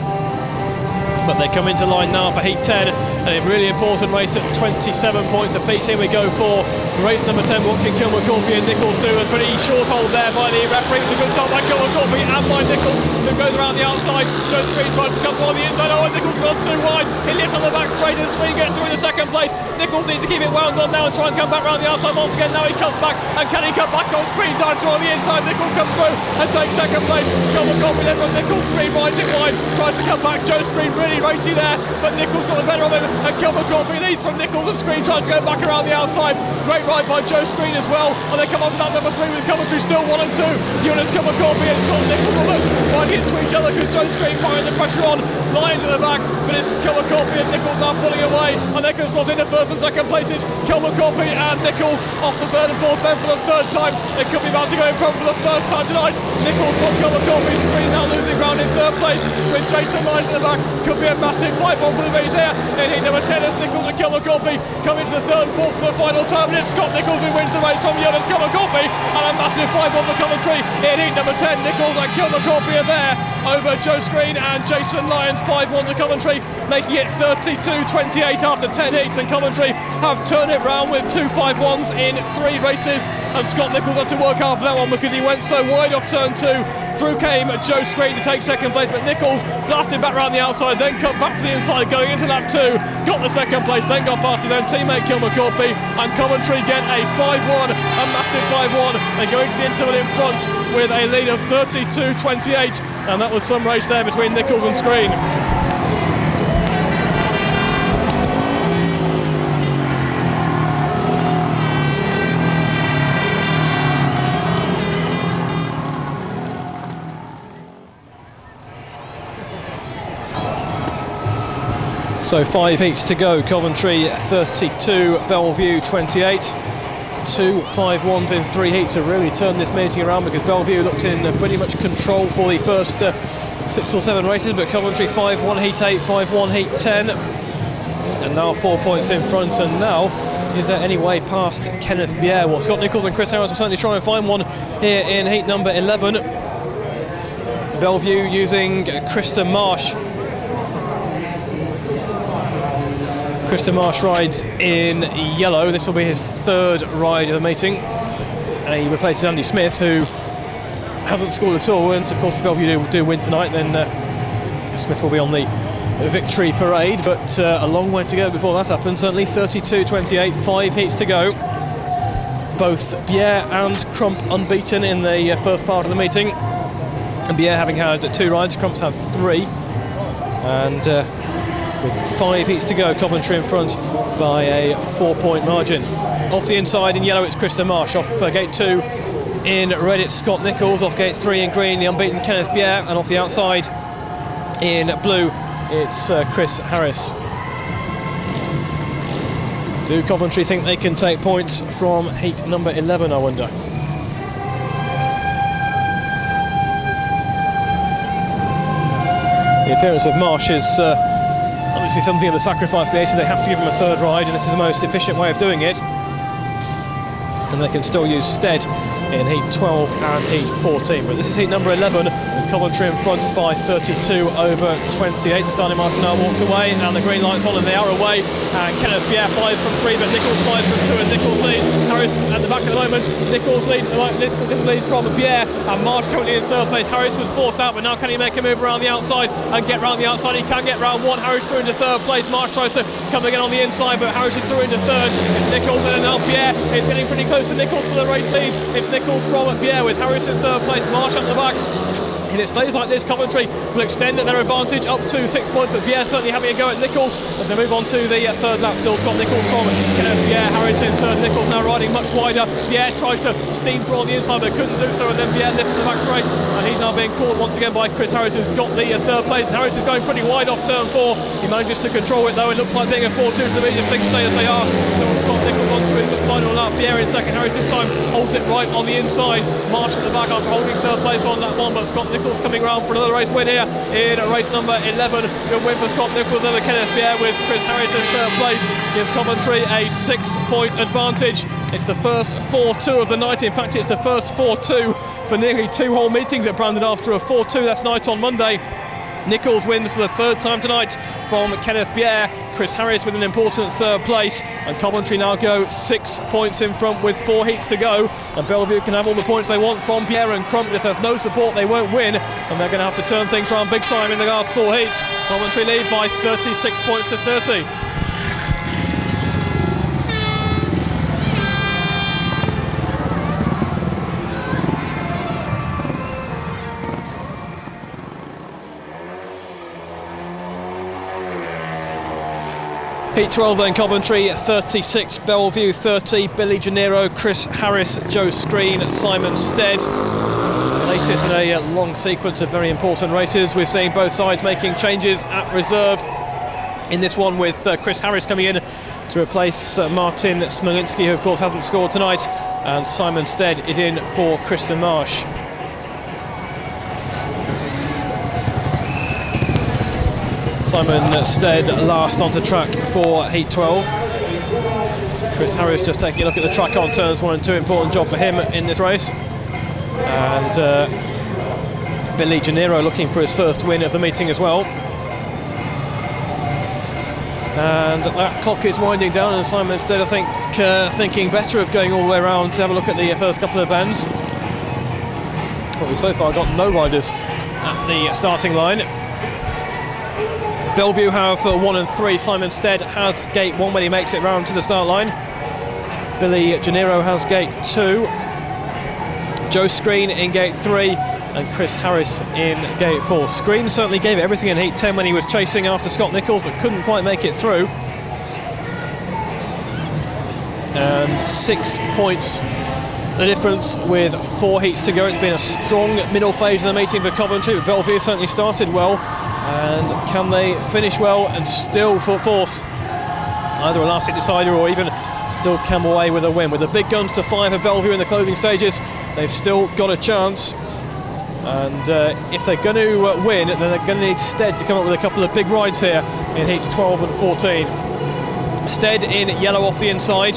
but they come into line now for Heat 10, and a really important race at 27 points apiece. Here we go for race number 10. What can Kilmacorpy and Nichols do? A pretty short hold there by the referee. It's a good start by Kilmacorpy and by Nichols, who goes around the outside. Joe Screen tries to come on the inside. Oh, and Nichols gone too wide. He lifts on the back straight, and Screen gets through in the second place. Nichols needs to keep it wound on now and try and come back round the outside once again. Now he comes back, and can he come back on? Screen dives through on the inside. Nichols comes through and takes second place. Kilmacorpy then from Nichols. Screen rides it wide, tries to come back. Joe Screen really racy there, but Nichols got the better of him, and Kilmacorpy leads from Nichols, and Screen tries to go back around the outside. Great ride by Joe Screen as well, and they come on to that number 3 with Coventry still 1 and 2. Eunice Kilmacorpy and Scott Nichols almost riding into each other because Joe Screen firing the pressure on. Lyons in the back, but it's Kilmacorpy and Nichols now pulling away, and they can slot into first and second places. Kilmacorpy and Nichols off the 3rd and 4th men for the 3rd time. They could be about to go in front for the 1st time tonight. Nichols from Kilmacorpy. Screen now losing ground in 3rd place with Jason Lyons in the back. Could be a massive fight on for the race here in heat number 10 as Nichols and Kilmacorpy come into the 3rd and 4th for the final time, and it's Scott Nichols who wins the race from Eunice Kilmacorpy, and a massive fight on for Coventry in heat number 10. Nichols and Kilmacorpy are there over Joe Screen and Jason Lyons. 5-1 to Coventry, making it 32-28 after 10 heats, and Coventry have turned it round with 2 5-1s in 3 races, and Scott Nichols had to work hard for that one because he went so wide off turn 2. Through came Joe Screen to take second place, but Nichols blasted back round the outside, then cut back to the inside going into lap 2, got the second place, then got past his own teammate Kilmacorpy, and Coventry get a 5-1, a massive 5-1, and going to the interval in front with a lead of 32-28, and that was some race there between Nichols and Screen. So 5 heats to go. Coventry 32, Belle Vue 28. 2 5-1s in 3 heats have really turned this meeting around, because Belle Vue looked in pretty much control for the first 6 or 7 races, but Coventry 5-1 heat 8, 5-1 heat 10, and now 4 points in front. And now, is there any way past Kenneth Bier? Well, Scott Nichols and Chris Harris will certainly try and find one here in heat number 11. Belle Vue using Krista Marsh. Krista Marsh rides in yellow. This will be his 3rd ride of the meeting. And he replaces Andy Smith, who hasn't scored at all. And of course, if Belle Vue do win tonight, then Smith will be on the victory parade. But a long way to go before that happens. Certainly 32-28, 5 heats to go. Both Bier and Crump unbeaten in the first part of the meeting. And Bier having had 2 rides, Crump's had 3. And with 5 heats to go, Coventry in front by a 4-point margin. Off the inside in yellow, it's Krista Marsh. Off gate 2 in red, it's Scott Nichols. Off gate 3 in green, the unbeaten Kenneth Bier. And off the outside in blue, it's Chris Harris. Do Coventry think they can take points from heat number 11, I wonder? The appearance of Marsh is Obviously something of a sacrifice for the aces. They have to give him a third ride, and this is the most efficient way of doing it. And they can still use Stead in heat 12 and heat 14. But this is heat number 11, with Coventry in front by 32 over 28. The starting marker now walks away, and the green light's on and they are away. And Kenneth Pierre flies from 3, but Nichols flies from 2, and Nichols leads. Harris at the back at the moment. Nichols leads from Pierre, and Marsh currently in third place. Harris was forced out, but now can he make a move around the outside and get round the outside? He can get round one. Harris through into third place. Marsh tries to come again on the inside, but Harris is through into third. It's Nichols and now Pierre. It's getting pretty close to Nichols for the race lead. It's Nichols from Pierre with Harris in third place. Marsh at the back. If it stays like this, Coventry will extend their advantage up to 6 points, but Pierre certainly having a go at Nichols as they move on to the third lap. Still Scott Nichols from Kenneth Pierre. Harris in third. Nichols now riding much wider. Pierre tried to steam through on the inside but couldn't do so, and then Pierre lifts the back straight, and he's now being caught once again by Chris Harris, who's got the third place. And Harris is going pretty wide off turn 4. He manages to control it though. It looks like being a 4-2 to the lead if things stay as they are. Still Scott Nichols onto his final lap. Pierre in second. Harris this time holds it right on the inside. Marsh at the back after holding third place on that one, but Scott Nichols coming round for another race win here in race number 11. Good win for Scott Nichols over Kenneth Pierre with Chris Harris in third place. Gives Coventry a 6-point advantage. It's the first 4-2 of the night. In fact, it's the first 4-2 for nearly 2 whole meetings at Brandon after a 4-2 last night on Monday. Nichols wins for the third time tonight from Kenneth Pierre. Chris Harris with an important third place, and Coventry now go 6 points in front with 4 heats to go, and Belle Vue can have all the points they want from Pierre and Crump. If there's no support they won't win, and they're going to have to turn things around big time in the last 4 heats. Coventry lead by 36 points to 30. Heat 12 then, Coventry 36, Belle Vue 30, Billy Gennaro, Chris Harris, Joe Screen, Simon Stead. Latest in a long sequence of very important races. We've seen both sides making changes at reserve. In this one with Chris Harris coming in to replace Martin Smolinski, who of course hasn't scored tonight, and Simon Stead is in for Kristen Marsh. Simon Stead last onto track for Heat 12. Chris Harris just taking a look at the track on turns 1 and 2. Important job for him in this race. And Billy Gennaro looking for his first win of the meeting as well. And that clock is winding down, and Simon Stead, I think, thinking better of going all the way around to have a look at the first couple of bends. But we've so far got no riders at the starting line. Belle Vue have 1 and 3. Simon Stead has gate 1 when he makes it round to the start line. Billy Gennaro has gate 2. Joe Screen in gate 3, and Chris Harris in gate 4. Screen certainly gave it everything in heat 10 when he was chasing after Scott Nichols, but couldn't quite make it through. And 6 points the difference with 4 heats to go. It's been a strong middle phase of the meeting for Coventry, but Belle Vue certainly started well. And can they finish well and still force either a last hit decider or even still come away with a win? With the big guns to 5 of Belle Vue in the closing stages, they've still got a chance. And if they're going to win, then they're going to need Stead to come up with a couple of big rides here in heats 12 and 14. Stead in yellow off the inside.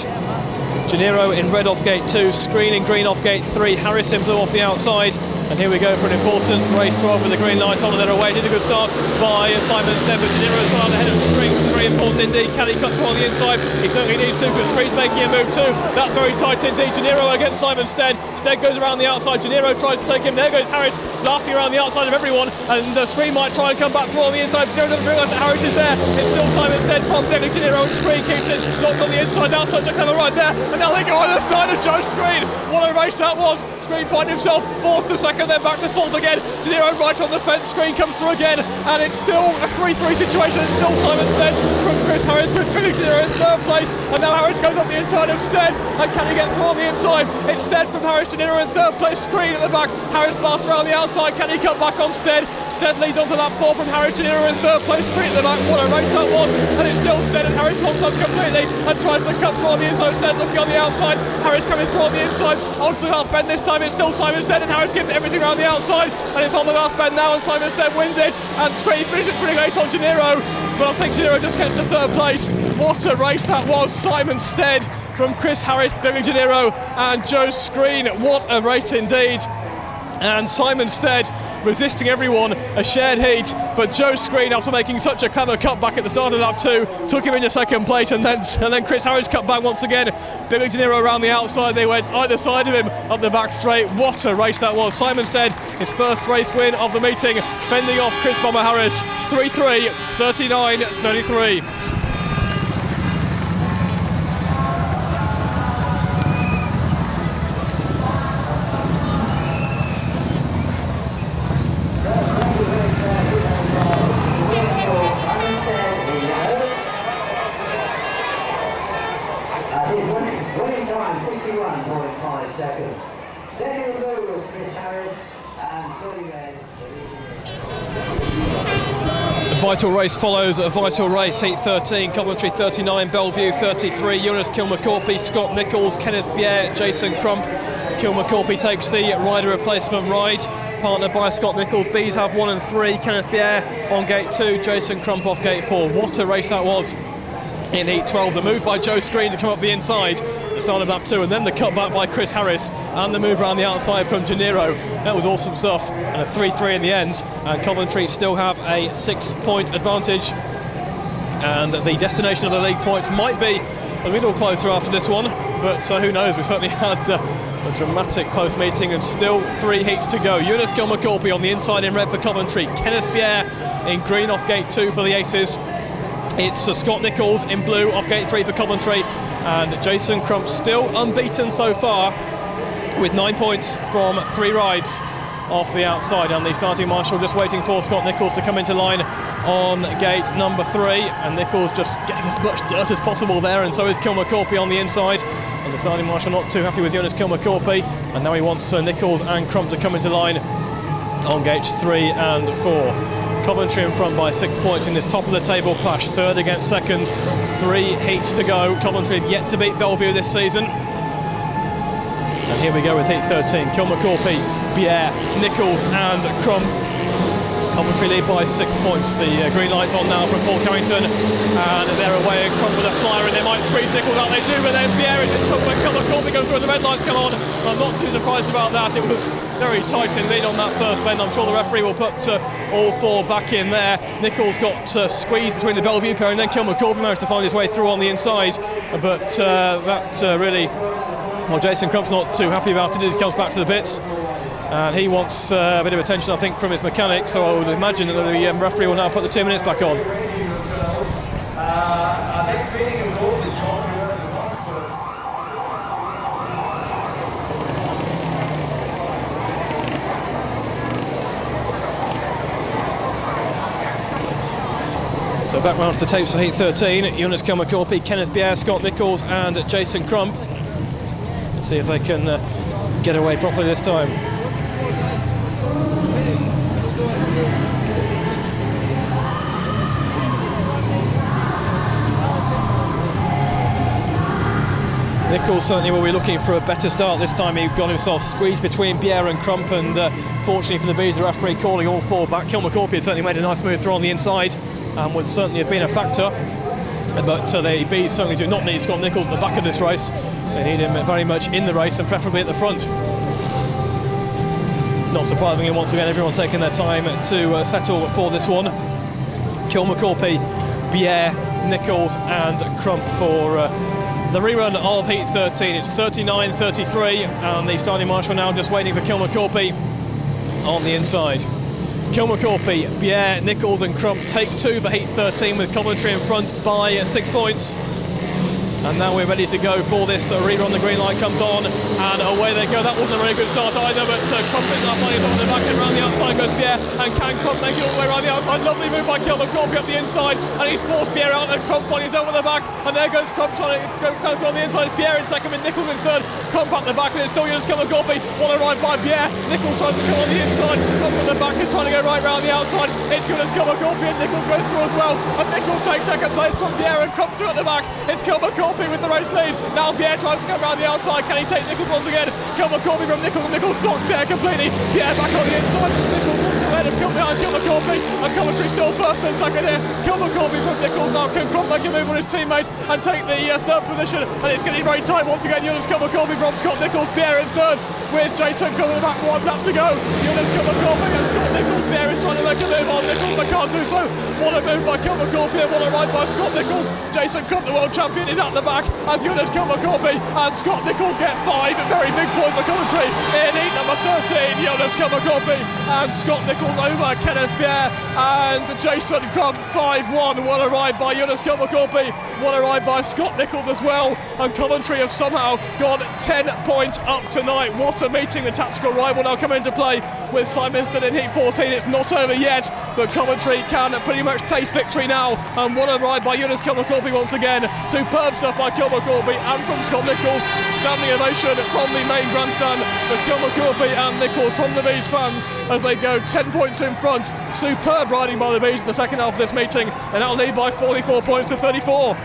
Gennaro in red off gate 2, Screen in green off gate 3, Harris in blue off the outside. And here we go for an important race 12 with the green light on, and they're away. Did a good start by Simon Stead, but Gennaro's gone ahead of Screen. Very important indeed. Can he cut through on the inside? He certainly needs to, because Screen's making a move too. That's very tight indeed. Gennaro against Simon Stead. Stead goes around the outside. Gennaro tries to take him. There goes Harris, blasting around the outside of everyone. And Screen might try and come back through on the inside. Gennaro doesn't realise that Harris is there. It's still Simon Stead from Billy Gennaro, and Screen keeps it locked on the inside. That's such a clever ride there. And now they go on the side of Joe Screen. What a race that was. Screen finds himself 4th to 2nd, then back to 4th again. Gennaro right on the fence. Screen comes through again, and it's still a 3-3 situation. It's still Simon Stead from Chris Harris with Billy Gennaro in 3rd place, and now Harris goes up the inside of Stead, and can he get through on the inside? It's Stead from Harris. Gennaro in 3rd place. Screen at the back. Harris blasts around the outside. Can he cut back on Stead? Stead leads onto lap 4 from Harris. Gennaro in 3rd place. Screen at the back. What a race that was, and it's still Stead, and Harris pulls up completely and tries to cut through on the inside. Stead looking on the outside. Harris coming through on the inside onto the last bend. This time it's still Simon Stead, and Harris gives everything squeezing around the outside, and it's on the last bend now, and Simon Stead wins it, and Squeeze finishes pretty late on Gennaro, but I think Gennaro just gets to third place. What a race that was. Simon Stead from Chris Harris, Billy Gennaro and Joe Screen. What a race indeed. And Simon Stead resisting everyone, a shared heat, but Joe Screen, after making such a clever cutback at the start of lap 2, took him into second place, and then Chris Harris cut back once again. Billy Gennaro around the outside, they went either side of him up the back straight. What a race that was. Simon Stead, his first race win of the meeting, fending off Chris Bomber Harris, 3-3, 39, 33. Vital race follows a vital race. Heat 13, Coventry 39, Belle Vue 33, Jonas Kilmacorpy, Scott Nichols, Kenneth Bier, Jason Crump. Kilmacorpy takes the rider replacement ride, partnered by Scott Nichols. Bees have 1 and 3, Kenneth Bier on gate 2, Jason Crump off gate 4. What a race that was in Heat 12. The move by Joe Screen to come up the inside at the start of lap 2, and then the cutback by Chris Harris, and the move around the outside from Gennaro. That was awesome stuff, and a 3-3 in the end, and Coventry still have a 6-point advantage, and the destination of the league points might be a little closer after this one, but who knows. We've certainly had a dramatic close meeting, and still 3 heats to go. Jonas Kilmacorpy on the inside in red for Coventry, Kenneth Bier in green off gate 2 for the Aces. It's Scott Nichols in blue off gate 3 for Coventry, and Jason Crump still unbeaten so far with 9 points from 3 rides off the outside, and the starting marshal just waiting for Scott Nichols to come into line on gate number 3, and Nichols just getting as much dirt as possible there, and so is Kilmacorpy on the inside, and the starting marshal not too happy with Jonas Kilmacorpy, and now he wants Nichols and Crump to come into line on gates 3 and 4. Coventry in front by 6 points in this top of the table clash, third against second. 3 heats to go. Coventry have yet to beat Belle Vue this season. And here we go with heat 13. Kilmacorpy, Bier, Nichols and Crump. Coventry lead by 6 points. The green light's on now from Paul Carrington, and they're away, and Crump with a flyer, and they might squeeze Nichols out. They do, but then Bier is in trouble when Kilmacorpy goes through and the red lights come on. I'm not too surprised about that. It was very tight indeed on that first bend. I'm sure the referee will put all 4 back in there. Nichols got squeezed between the Belle Vue pair, and then Kilmacorpy managed to find his way through on the inside, but that really, well, Jason Crump's not too happy about it as he comes back to the pits. And he wants a bit of attention, I think, from his mechanic, so I would imagine that the referee will now put the 2 minutes back on. Our next meeting, of course, is Coventry versus Oxford. So back round to the tapes for Heat 13. Jonas Kilmacorpy, Kenneth Bier, Scott Nichols and Jason Crump. Let's see if they can get away properly this time. Nichols certainly will be looking for a better start this time. He got himself squeezed between Bier and Crump, and fortunately for the Bees, the referee calling all 4 back. Kilmacorpy had certainly made a nice move through on the inside and would certainly have been a factor, but the Bees certainly do not need Scott Nichols at the back of this race. They need him very much in the race, and preferably at the front. Not surprisingly, once again, everyone taking their time to settle for this one. Kilmacorpy, Bier, Nichols and Crump for the rerun of Heat 13. It's 39-33, and the starting marshal now just waiting for Kilmacorpy on the inside. Kilmacorpy, Bier, Nichols and Crump take 2 for Heat 13, with Coventry in front by 6 points. And now we're ready to go for this rerun. The green light comes on, and away they go. That wasn't a very good start either, but Crump is now playing on the back end. Around the outside goes Bier, and can Crump make it all the way around the outside? Lovely move by Kilmacorpy up the inside, and he's forced Bier out, and Crump finding his over the back, and there goes Crump trying to go on the inside. It's Bier in second with Nichols in third. Crump up the back, and it's still Jonas Kilmacorpy. What a ride by Bier. Nichols tries to come on the inside, Crump on the back and trying to go right round the outside. It's Jonas Kilmacorpy, and Nichols goes through as well, and Nichols takes second place from Bier, and Crump through at the back. It's Kilmacorpy Kilmacorpy with the race lead. Now Pierre tries to go around the outside. Can he take Nichols once again? Kilmacorpy from Nichols, and Nichols blocks Pierre completely. Pierre back on the inside. Nichols walks ahead of Kilmacorpy, and Coventry still first and second here. Kilmacorpy from Nichols now can Crump make a move on his teammates and take the third position, and it's getting very tight once again. Jonas Kilmacorpy from Scott Nichols, Pierre in third with Jason coming back, 1 lap to go. Jonas Kilmacorpy and Scott Nichols. Pierre is trying to make a move on Nichols, but can't do so. What a move by Kilmacorpy and what a ride by Scott Nichols. Jason Crump, the world champion, is at the back as Jonas Kilmacorpy and Scott Nichols get 5 very big points for Coventry in heat number 13. Jonas Kilmacorpy and Scott Nichols over Kenneth Pierre and Jason Crump, 5-1. What a ride by Jonas Kilmacorpy. What a ride by Scott Nichols as well. And Coventry have somehow gone 10 points up tonight. What a meeting. The tactical ride will now come into play with Simonstone in heat 14. It's not over yet, but Coventry can pretty much taste victory now. And what a ride by Jonas Kilmacorpy once again. Superb stuff by Kilmacorpy and from Scott Nichols. Standing ovation from the main grandstand for Kilmacorpy and Nichols from the Bees fans as they go 10 points in front. Superb riding by the Bees in the second half of this meeting, and now lead by 44 points to 34.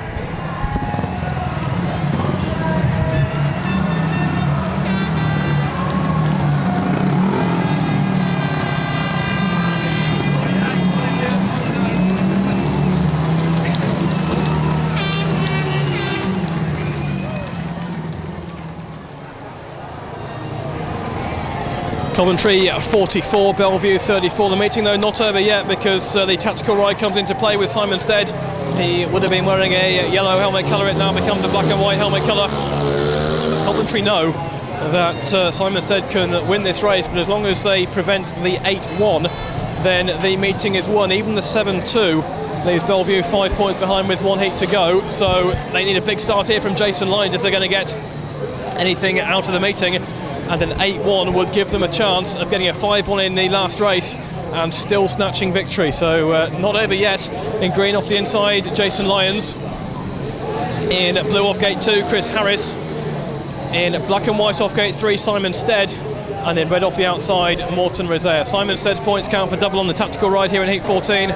Coventry 44, Belle Vue 34. The meeting though not over yet because the tactical ride comes into play with Simon Stead. He would have been wearing a yellow helmet colour, it now becomes a black and white helmet colour. Coventry know that Simon Stead can win this race, but as long as they prevent the 8-1, then the meeting is won. Even the 7-2 leaves Belle Vue 5 points behind with 1 heat to go, so they need a big start here from Jason Lyons if they're going to get anything out of the meeting. And an 8-1 would give them a chance of getting a 5-1 in the last race and still snatching victory. So not over yet. In green off the inside, Jason Lyons. In blue off gate 2, Chris Harris. In black and white off gate 3, Simon Stead. And in red off the outside, Morten Rizea. Simon Stead's points count for double on the tactical ride here in heat 14.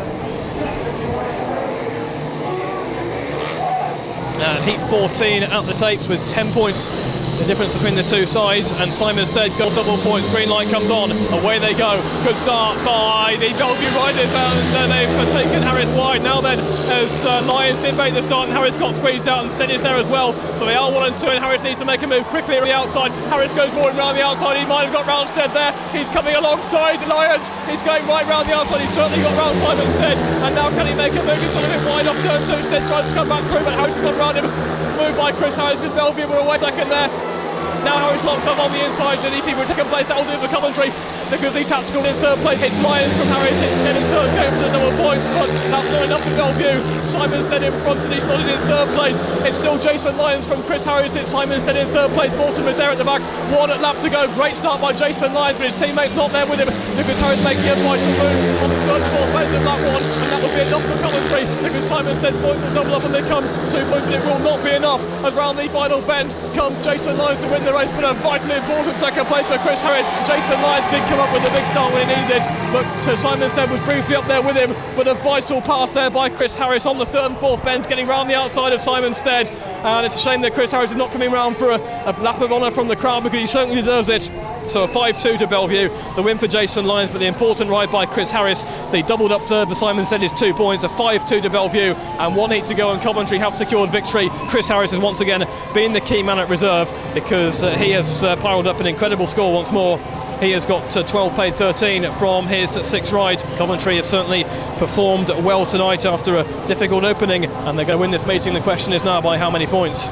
And heat 14 at the tapes with 10 points. The difference between the two sides, and Simon Stead got double points. Green light comes on, away they go. Good start by the Belle Vue riders, and they've taken Harris wide. Now then, as Lyons did make the start, and Harris got squeezed out, and Stead is there as well. So they are 1 and 2, and Harris needs to make a move quickly on the outside. Harris goes forward round the outside. He might have got round Stead there. He's coming alongside Lyons. He's going right round the outside. He's certainly got round Simon Stead, and now can he make a move? He's got a bit wide off turn 2. Stead tries to come back through, but Harris has gone round him. Moved by Chris Harris because Belle Vue were away second there. Now Harris locks up on the inside. The DP will take place. That will do for Coventry because the tactical in third place. It's Lyons from Harris. It's Stead in third, going for the double points, but that's not enough for Belle Vue. Simon Stead in front, and he's not in third place. It's still Jason Lyons from Chris Harris. It's Simon Stead in third place. Morten was there at the back. 1 lap to go. Great start by Jason Lyons, but his teammates not there with him because Harris making a vital move on the third and fourth place in lap 1, and that will be enough for Coventry because Simon Stead's points will double up and they come 2 points, but it will not be enough as round the final bend comes Jason Lyons to win the race, but a vitally important second place for Chris Harris. Jason Lyons did come up with a big start when he needed it, but Simon Stead was briefly up there with him, but a vital pass there by Chris Harris on the third and fourth bends, getting round the outside of Simon Stead, and it's a shame that Chris Harris is not coming round for a lap of honour from the crowd because he certainly deserves it. So a 5-2 to Belle Vue, the win for Jason Lyons, but the important ride by Chris Harris. The doubled up third for Simon Stead is 2 points, a 5-2 to Belle Vue, and 1 heat to go, and Coventry have secured victory. Chris Harris has once again been the key man at reserve because he has piled up an incredible score once more. He has got 12 paid 13 from his 6th ride. Coventry have certainly performed well tonight after a difficult opening, and they're going to win this meeting. The question is now by how many points.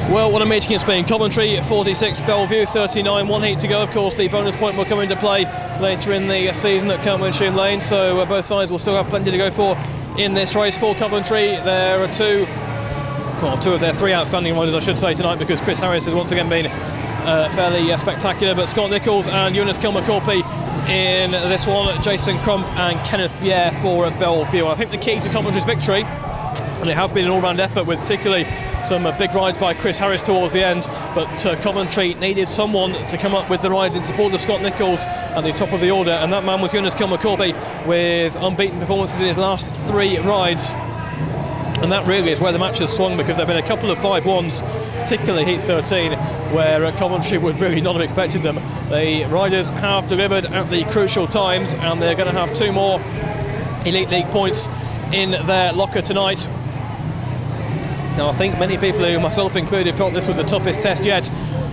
Well, what a meeting it's been. Coventry 46, Belle Vue 39, 1 heat to go. Of course, the bonus point will come into play later in the season at County Lane, so both sides will still have plenty to go for in this race. For Coventry, there are 2 of their 3 outstanding riders, I should say, tonight, because Chris Harris has once again been fairly spectacular, but Scott Nichols and Jonas Kilmacorpy in this one, Jason Crump and Kenneth Pierre for Belle Vue. I think the key to Coventry's victory And it has been an all-round effort, with particularly some big rides by Chris Harris towards the end, but Coventry needed someone to come up with the rides in support of Scott Nicholls at the top of the order, and that man was Jonas Kilmer-Corby, with unbeaten performances in his last 3 rides. And that really is where the match has swung, because there have been a couple of 5-1s, particularly Heat 13, where Coventry would really not have expected them. The riders have delivered at the crucial times, and they're going to have 2 more Elite League points in their locker tonight. Now, I think many people, who myself included, felt this was the toughest test yet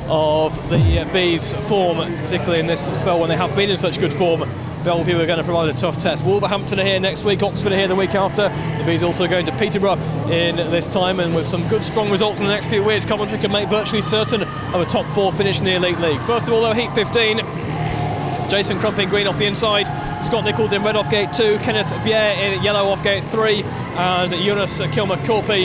of the Bees' form, particularly in this spell when they have been in such good form. Belle Vue are going to provide a tough test. Wolverhampton are here next week, Oxford are here the week after. The Bees also going to Peterborough in this time, and with some good strong results in the next few weeks, Coventry can make virtually certain of a top 4 finish in the Elite League. First of all, though, Heat 15. Jason Crump in green off the inside, Scott Nicholls in red off gate 2, Kenneth Bier in yellow off gate 3, and Jonas Kilmer-Corby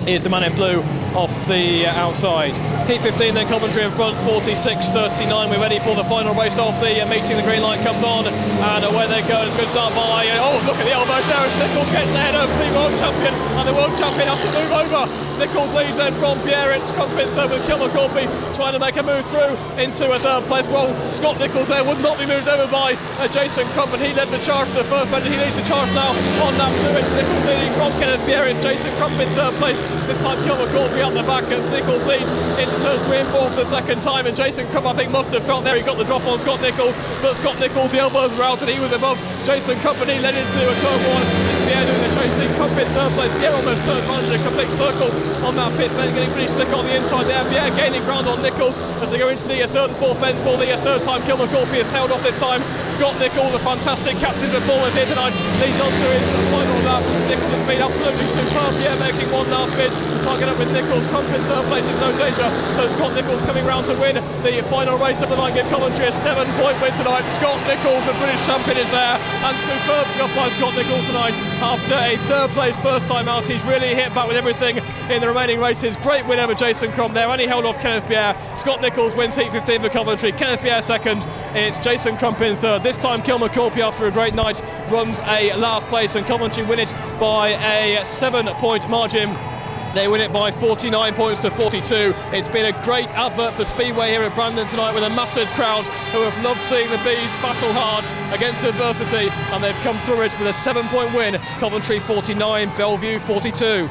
is the man in blue off the outside. Heat 15 then, Coventry in front, 46-39. We're ready for the final race of the meeting. The green light comes on, and away they go. It's a good start by, oh, look at the elbows there as Nicholls gets ahead of the world champion, and the world champion has to move over. Nicholls leads then from Pierre. It's Crump in third, with Kilmer-Corby trying to make a move through into a third place. Well, Scott Nicholls there would not be moved over by Jason Crump, and he led the charge to the first bend. He leads the charge now on lap 2. It's Nicholls leading from Kenneth Pierre. It's Jason Crump in third place. This time Kilmer-Corby up the back, and Nicholls leads into turns 3 and 4 for the second time. And Jason Crump, I think, must have felt there he got the drop on Scott Nicholls, but Scott Nicholls, the elbows were out and he was above Jason Crump, and he led into a turn 1. It's Pierre doing the chasing. Crump in third place. Pierre almost turned around in a complete circle on that pit bend, getting pretty slick on the inside there. Pierre gaining ground on Nicholls as they go into the third and fourth bend for the third time. Kilmer-Corby has tailed off this time. Scott Nicholls, a fantastic captain performance here tonight, leads on to his final lap. Nicholls has been absolutely superb. Pierre making one last bid to try and get up with Nicholls. Crump in third place is no danger, so Scott Nicholls coming round to win the final race of the night. Give Coventry a 7-point win tonight. Scott Nicholls, the British champion, is there, and superb stuff by Scott Nicholls tonight. After a third place first time out, he's really hit back with everything in the remaining races. Great win over Jason Crump there, and he held off Kenneth Bier. Scott Nicholls wins Heat 15 for Coventry. Kenneth Bier second. It's Jason Crump in third. This time Kilmer-Corby, after a great night, runs a last place, and Coventry win it by a 7-point margin. They win it by 49 points to 42. It's been a great advert for Speedway here at Brandon tonight, with a massive crowd who have loved seeing the Bees battle hard against adversity, and they've come through it with a 7-point win. Coventry 49, Belle Vue 42.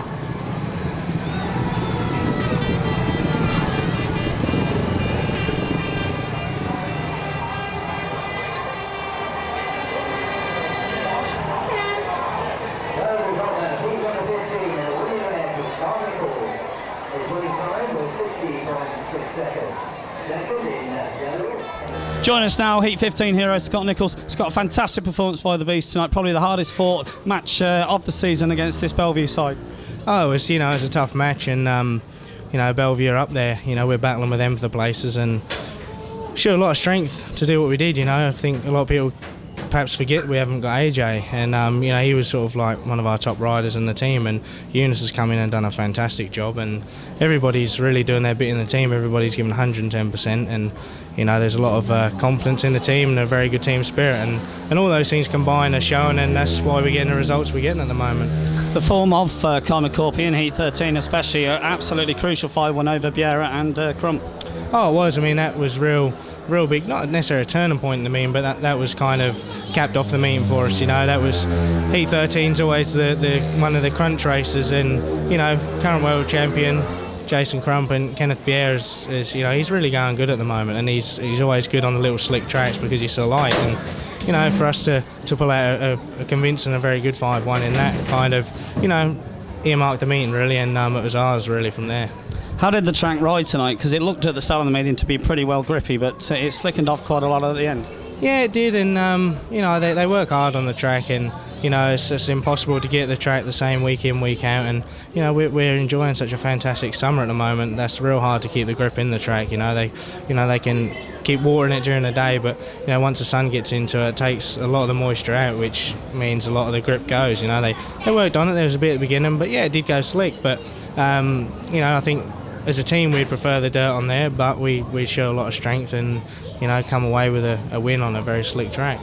Join us now, Heat 15 hero Scott Nicholls. It's got a fantastic performance by the Bees tonight, probably the hardest fought match of the season against this Belle Vue side. Oh, it was, it was a tough match, and Belle Vue are up there. We're battling with them for the places, and showed a lot of strength to do what we did. I think a lot of people perhaps forget we haven't got AJ, and he was sort of like one of our top riders in the team, and Eunice has come in and done a fantastic job, and everybody's really doing their bit in the team. Everybody's given 110%, and there's a lot of confidence in the team and a very good team spirit, and all those things combined are shown, and that's why we're getting the results we're getting at the moment. The form of Kilmer-Corby in Heat 13 especially, absolutely crucial 5-1 over Biera and Crump. Oh, it was. That was real big, not necessarily a turning point in the meeting, but that was kind of capped off the meeting for us. That was Heat 13's always the one of the crunch races, and current world champion Jason Crump and Kenneth Bier is he's really going good at the moment, and he's always good on the little slick tracks because he's so light, and for us to pull out a convincing, a very good 5-1 in that kind of earmarked the meeting really, and it was ours really from there. How did the track ride tonight? Because it looked at the start of the meeting to be pretty well grippy, but it slickened off quite a lot at the end. Yeah, it did, and they work hard on the track, and it's impossible to get the track the same week in, week out, and we're enjoying such a fantastic summer at the moment. That's real hard to keep the grip in the track. They can keep watering it during the day, but once the sun gets into it, it takes a lot of the moisture out, which means a lot of the grip goes. They worked on it. There was a bit at the beginning, but yeah, it did go slick. But I think as a team we'd prefer the dirt on there, but we show a lot of strength and come away with a win on a very slick track.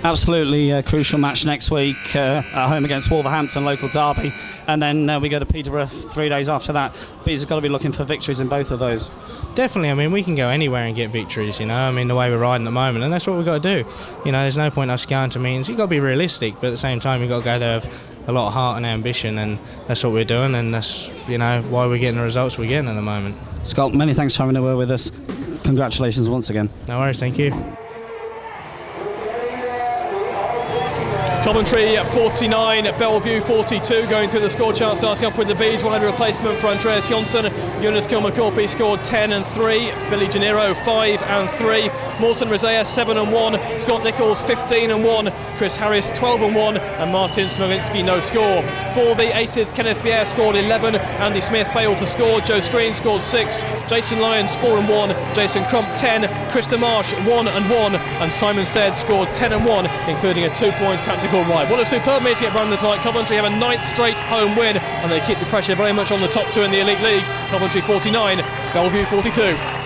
Absolutely crucial match next week at home against Wolverhampton, local derby, and then we go to Peterborough 3 days after that. Bees have got to be looking for victories in both of those. Definitely. I mean, we can go anywhere and get victories, you know. I mean, the way we're riding at the moment, and that's what we've got to do. You know, there's no point us going to meetings. You've got to be realistic, but at the same time, you've got to go there with a lot of heart and ambition, and that's what we're doing, and that's, you know, why we're getting the results we're getting at the moment. Scott, many thanks for having a word with us. Congratulations once again. No worries, thank you. Coventry 49, Belle Vue 42, going through the score chart, starting off with the Bees. One header replacement for Andreas Jonsson. Jonas Kilmacorpi scored 10 and 3. Billy Gennaro 5 and 3. Morten Rizea 7 and 1. Scott Nichols 15 and 1. Chris Harris 12 and 1. And Martin Smolinski no score. For the Aces, Kenneth Bier scored 11. Andy Smith failed to score. Joe Screen scored 6. Jason Lyons 4 and 1. Jason Crump 10. Krista Marsh 1 and 1. And Simon Stead scored 10 and 1, including a 2-point tactical right. What a superb meeting at Brandon tonight. Coventry have a 9th straight home win, and they keep the pressure very much on the top two in the Elite League. Coventry 49, Belle Vue 42.